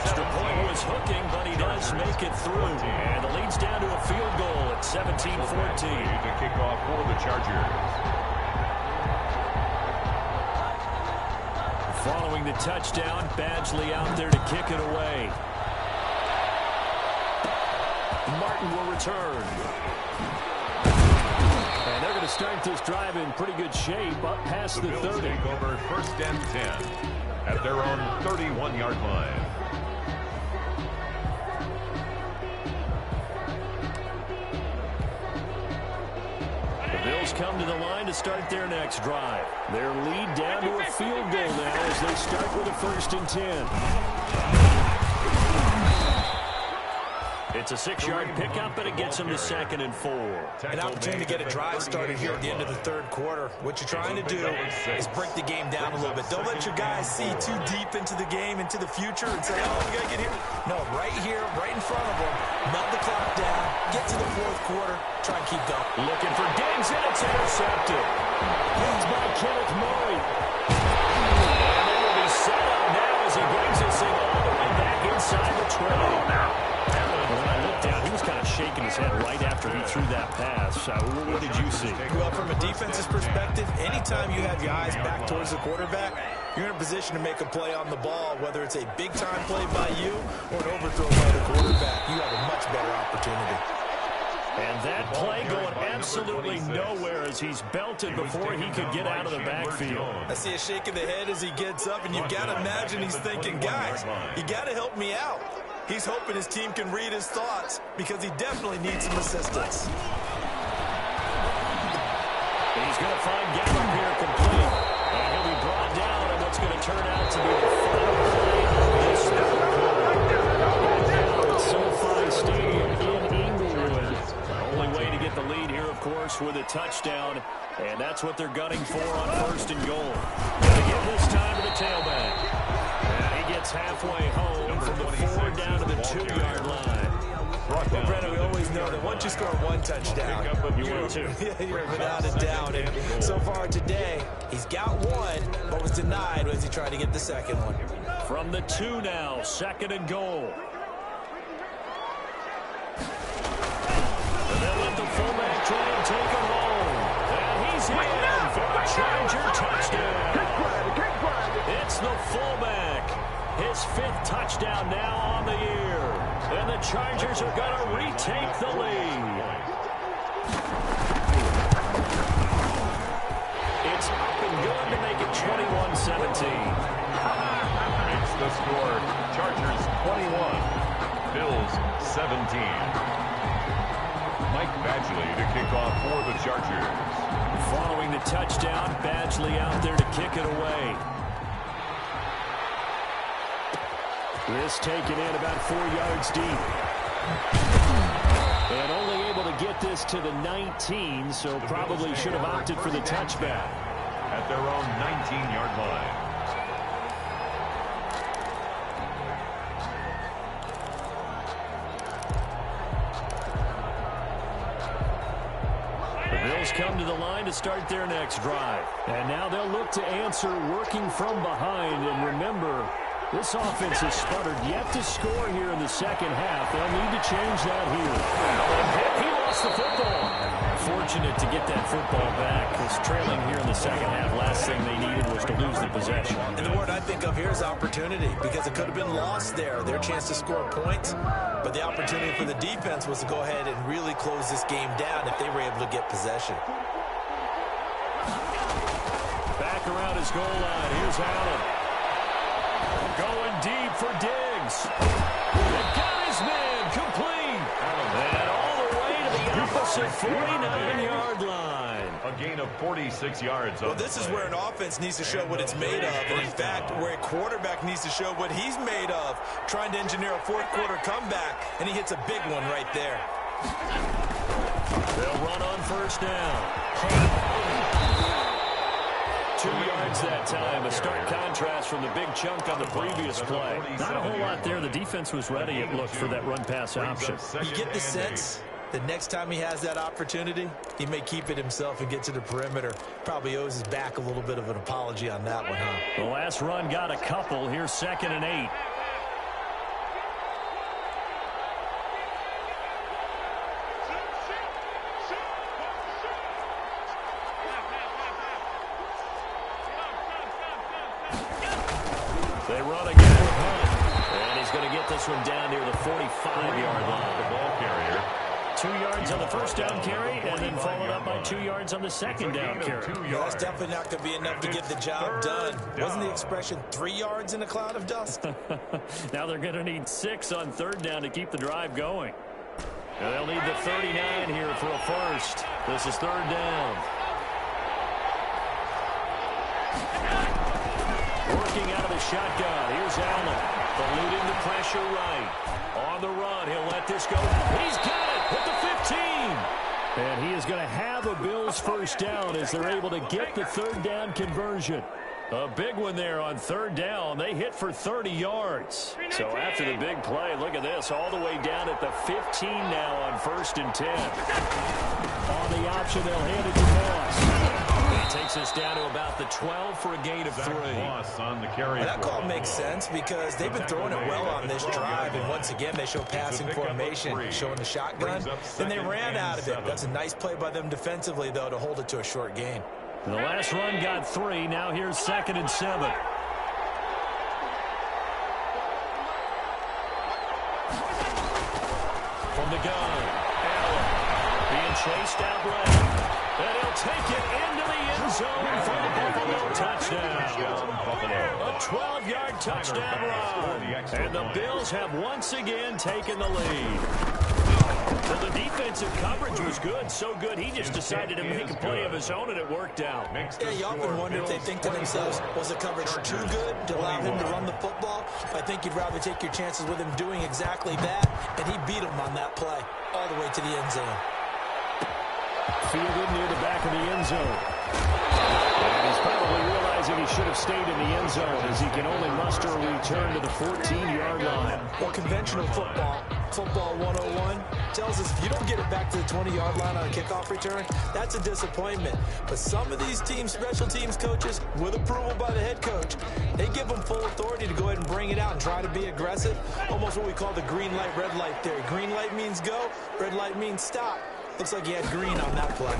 Extra point was hooking, but he does make it through. And the lead's down to a field goal at 17-14. To kick off for the Chargers. Following the touchdown, Badgley out there to kick it away. Martin will return. And they're going to start this drive in pretty good shape, up past the 30. Take over first and 10 at their own 31-yard line. Bills come to the line to start their next drive. Their lead down to a field goal now as they start with a first and 10. It's a 6-yard pickup, but it gets them to second and 4. An opportunity to get a drive started here at the end of the third quarter. What you're trying to do is break the game down a little bit. Don't let your guys see too deep into the game, into the future, and say, oh, we got to get here. No, right here, right in front of them, melt the clock down, get to the fourth quarter, try and keep going. Looking for Diggs, and it's intercepted. He's by Kenneth Murray. And they will be set up now as he brings this thing all the way back inside the 20. When I looked down, he was kind of shaking his head right after he threw that pass. What did you see? Well, from a defense's perspective, anytime you have your eyes back towards the quarterback, you're in a position to make a play on the ball, whether it's a big-time play by you or an overthrow by the quarterback. You have a much better opportunity. And that play going absolutely nowhere as he's belted before he could get out of the backfield. I see a shake of the head as he gets up, and you've got to imagine he's thinking, guys, you got to help me out. He's hoping his team can read his thoughts because he definitely needs some assistance. He's going to find Gallup here complete. And he'll be brought down in what's going to turn out to be the final play of this third quarter. SoFi Stadium in Inglewood. Only way to get the lead here, of course, with a touchdown. And that's what they're gunning for on 1st and goal. Going to give this time to the tailback. And he gets halfway home from the 4 down to the 2-yard line. Well, Brennan, we always know that once you score one touchdown, you're without a doubt. And so far today, he's got one, but was denied as he tried to get the second one. From the 2 now, 2nd and goal. And they'll let the fullback try and take it home. And he's in for a Charger touchdown. It's the fullback. His 5th touchdown now on the year. And the Chargers are going to retake the lead. It's up and good to make it 21-17. It's the score. Chargers 21, Bills 17. Mike Badgley to kick off for the Chargers. Following the touchdown, Badgley out there to kick it away. This taken in about 4 yards deep. And only able to get this to the 19, so probably should have opted for the touchback. At their own 19-yard line. The Bills come to the line to start their next drive. And now they'll look to answer working from behind. And remember, this offense has sputtered yet to score here in the second half. They'll need to change that here. He lost the football. Fortunate to get that football back, because trailing here in the second half, last thing they needed was to lose the possession. And the word I think of here is opportunity, because it could have been lost there, their chance to score points. But the opportunity for the defense was to go ahead and really close this game down if they were able to get possession. Back around his goal line. Here's Allen. Going deep for Diggs. They got his man complete. And all the way to the opposite 49-yard line. A gain of 46 yards. Well, this is where an offense needs to show what it's made of. And in fact, where a quarterback needs to show what he's made of. Trying to engineer a fourth-quarter comeback, and he hits a big one right there. They'll run on 1st down. 2 yards that time. A stark contrast from the big chunk on the previous play. Not a whole lot there. The defense was ready, it looked, for that run-pass option. You get the sense that next time he has that opportunity, he may keep it himself and get to the perimeter. Probably owes his back a little bit of an apology on that one, huh? The last run got a couple. Here's 2nd and 8. They run again. And he's going to get this one down near the 45-yard line. The ball carrier. 2 yards on the first down carry, and then followed up by 2 yards on the second down carry. Yeah, that's definitely not going to be enough to get the job done. Wasn't the expression 3 yards in a cloud of dust? Now they're going to need 6 on 3rd down to keep the drive going. And they'll need the 39 here for a first. This is 3rd down. Working out of the shotgun. Here's Allen. Eluding the pressure right. On the run. He'll let this go. He's got it at the 15. And he is going to have a Bills first down as they're able to get the 3rd down conversion. A big one there on 3rd down. They hit for 30 yards. So after the big play, look at this. All the way down at the 15 now on 1st and 10. On the option, they'll hand it to Moss. He takes us down to about the 12 for a gain of 3. On the carry. Well, that call makes sense because they've been throwing it well on this drive. And once again, they show passing formation, showing the shotgun. Then they ran out of it. That's a nice play by them defensively, though, to hold it to a short gain. The last run got 3. Now here's 2nd and 7. From the gun, Allen. Being chased out right. And he'll take it into the end zone for the Buffalo touchdown. A 12-yard touchdown run. And the Bills have once again taken the lead. So the defensive coverage was good, so good he just decided to make a play of his own, and it worked out. Yeah, you often wonder if they think to themselves, was the coverage too good to allow him to run the football? I think you'd rather take your chances with him doing exactly that, and he beat him on that play all the way to the end zone. Fielded near the back of the end zone. And he's probably realizing he should have stayed in the end zone as he can only muster a return to the 14-yard line. Well, conventional football 101, tells us if you don't get it back to the 20-yard line on a kickoff return, that's a disappointment. But some of these special teams coaches, with approval by the head coach, they give them full authority to go ahead and bring it out and try to be aggressive. Almost what we call the green light, red light theory. Green light means go, red light means stop. Looks like he had green on that play. A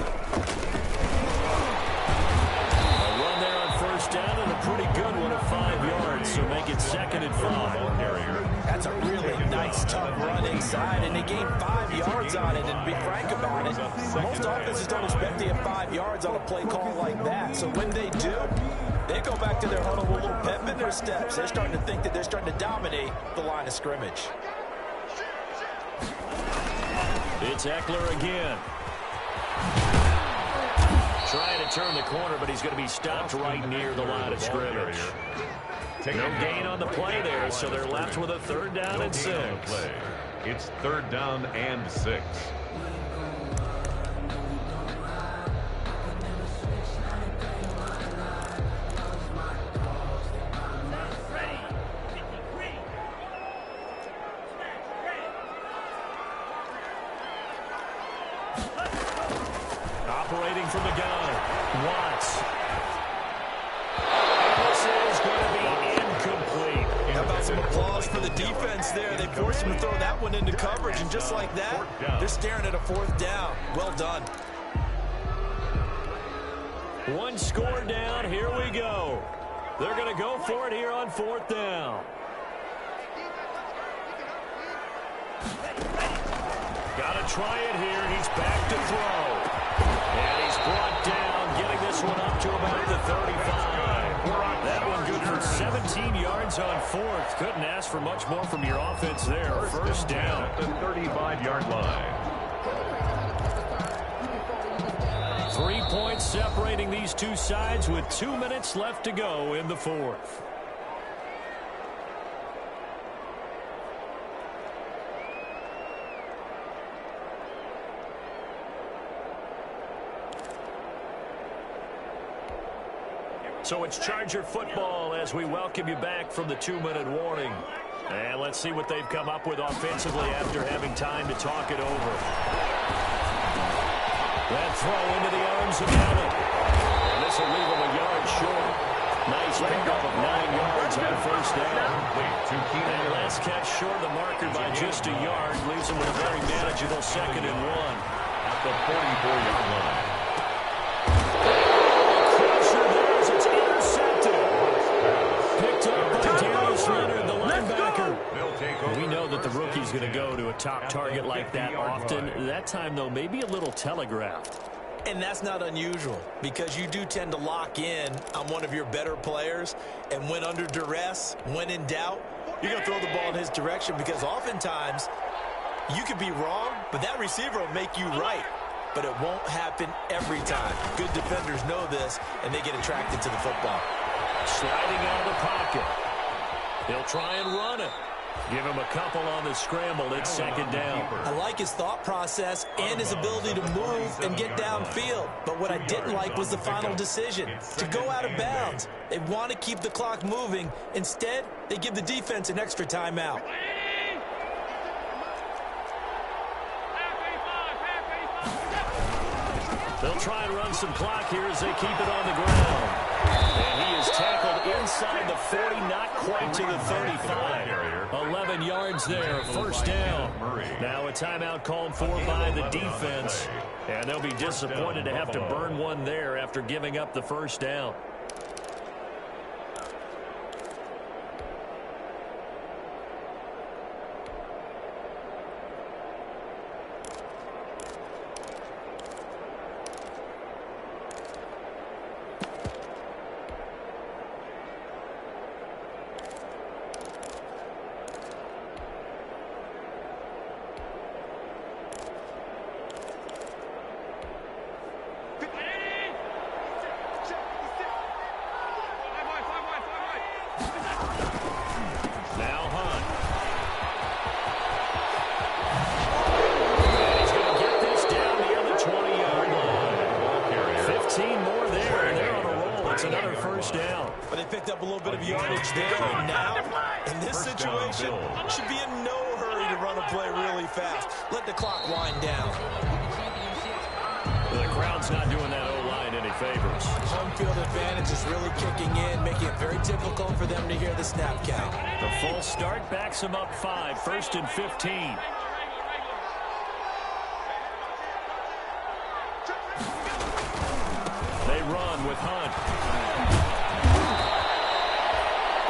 run there on first down and a pretty good one of 5 yards, so make it 2nd and 5. That's a really nice, tough run inside, and they gained 5 yards on it. And to be frank about it, most offenses don't expect to get 5 yards on a play call like that. So when they do, they go back to their huddle with a little pep in their steps. They're starting to think that they're starting to dominate the line of scrimmage. It's Eckler again. Trying to turn the corner, but he's going to be stopped right near the line of scrimmage. No gain on the play there, so they're left with a 3rd down and 6. It's 3rd down and 6. Operating from the gun, Watts. This is going to be incomplete. How about some applause for the defense there? They forced him to throw that one into coverage, and just like that, they're staring at a 4th down. Well done. One score down, here we go. They're going to go for it here on 4th down. Got to try it here. He's back to throw. And he's brought down, getting this one up to about the 35. That one good for 17 yards on 4th. Couldn't ask for much more from your offense there. 1st down. At the 35-yard line. 3 points separating these two sides with 2 minutes left to go in the 4th. So it's Charger football as we welcome you back from the 2-minute warning. And let's see what they've come up with offensively after having time to talk it over. That throw into the arms of Allen. And this will leave him a yard short. Nice pickup of 9 yards on 1st down. And last catch short of the marker by just a yard. Leaves him with a very manageable 2nd and 1. At the 44-yard line. We know that the rookie's going to go to a top target like that often. That time, though, maybe a little telegraphed. And that's not unusual because you do tend to lock in on one of your better players, and when under duress, when in doubt, you're going to throw the ball in his direction because oftentimes you could be wrong, but that receiver will make you right. But it won't happen every time. Good defenders know this, and they get attracted to the football. Sliding out of the pocket. He'll try and run it. Give him a couple on the scramble. It's 2nd down. I like his thought process and his ability to move and get downfield. But what I didn't like was the final decision, to go out of bounds. They want to keep the clock moving. Instead, they give the defense an extra timeout. They'll try and run some clock here as they keep it on the ground. And he is tackled inside the 40, not quite to the 35. 11 yards there, 1st down. Now a timeout called for by the defense. And they'll be disappointed to have to burn one there after giving up the 1st down. up a little bit of yardage there. And now, in this situation, should be in no hurry to run a play really fast. Let the clock wind down. The crowd's not doing that O-line any favors. Home field advantage is really kicking in, making it very difficult for them to hear the snap count. The false start backs them up 5, 1st and 15. They run with Hunt.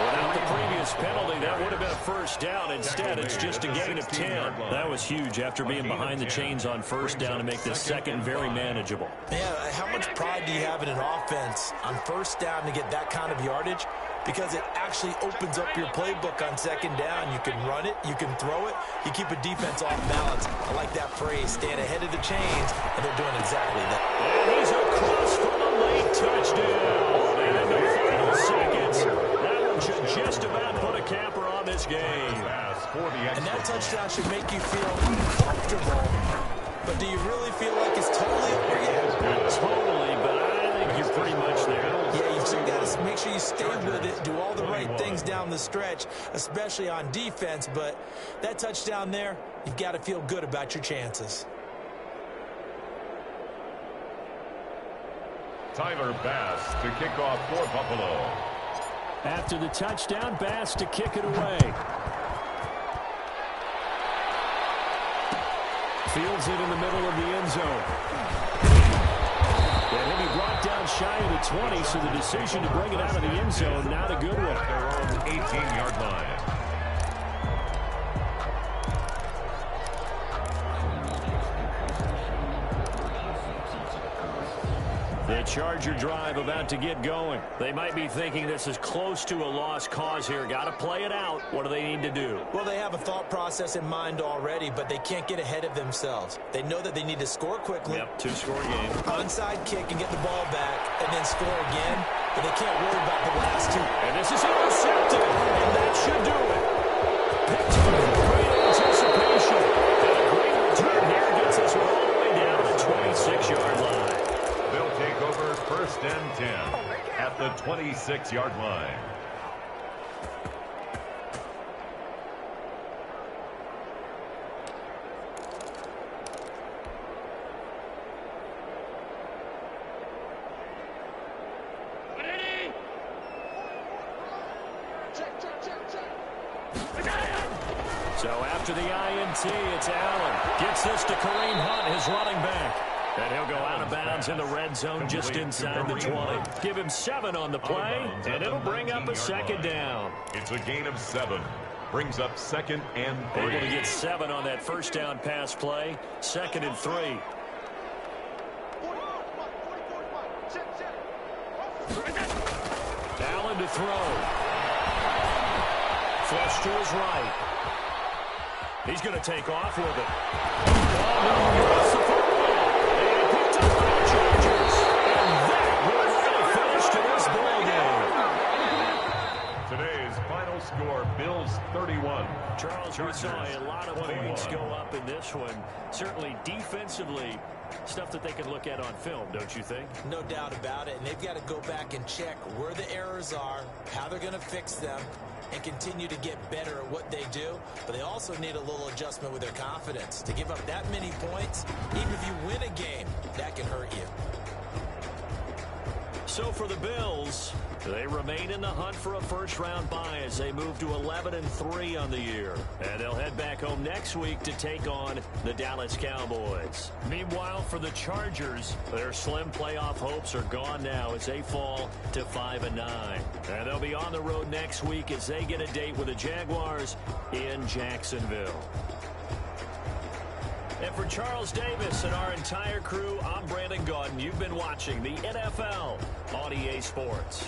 Without the previous penalty, that would have been a first down. Instead, it's just a gain of 10. That was huge after being behind the chains on first down to make the second very manageable. Yeah, how much pride do you have in an offense on first down to get that kind of yardage? Because it actually opens up your playbook on second down. You can run it, you can throw it, you keep a defense off balance. I like that phrase, staying ahead of the chains, and they're doing exactly that. And he's across for the late touchdown. And in the final seconds, that one should just about put a capper on this game. And that touchdown should make you feel comfortable. But do you really feel like it's totally over yet? Totally, but I think you're pretty much there. Yeah, you've still got to make sure you stay with it, do all the right things down the stretch, especially on defense. But that touchdown there, you've got to feel good about your chances. Tyler Bass to kick off for Buffalo. After the touchdown, Bass to kick it away. Fields it in the middle of the end zone. And he'll be brought down shy of the 20, so the decision to bring it out of the end zone, not a good one. Their own 18-yard line. The Charger drive about to get going. They might be thinking this is close to a lost cause here. Got to play it out. What do they need to do? Well, they have a thought process in mind already, but they can't get ahead of themselves. They know that they need to score quickly. Yep, 2-score game. Onside kick and get the ball back, and then score again. But they can't worry about the last two. And this is intercepted, and that should do it. Picked up with great anticipation. And a great return here gets us all the way down to the 26-yard line. They'll take over 1st and 10 at the 26-yard line. So after the INT, it's Allen. Gets this to Kareem Hunt, his running back. And he'll go out of bounds in the red zone just inside the 20. Give him 7 on the play, and it'll bring up a 2nd down. It's a gain of 7. Brings up 2nd and 3. Able to get 7 on that first down pass play. 2nd and 3. Allen to throw. Flush to his right. He's going to take off with it. Across the football. And picked up by the Chargers. And that will really finish today's ball game. Today's final score, Bills 31. Charles, we saw a lot of points go up in this one. Certainly defensively, stuff that they can look at on film, don't you think? No doubt about it. And they've got to go back and check where the errors are, how they're going to fix them, and continue to get better at what they do. But they also need a little adjustment with their confidence. To give up that many points, even if you win a game, that can hurt you. So for the Bills, they remain in the hunt for a first-round bye as they move to 11-3 on the year. And they'll head back home next week to take on the Dallas Cowboys. Meanwhile, for the Chargers, their slim playoff hopes are gone now as they fall to 5-9. And they'll be on the road next week as they get a date with the Jaguars in Jacksonville. And for Charles Davis and our entire crew, I'm Brandon Gaudin. You've been watching the NFL on EA Sports.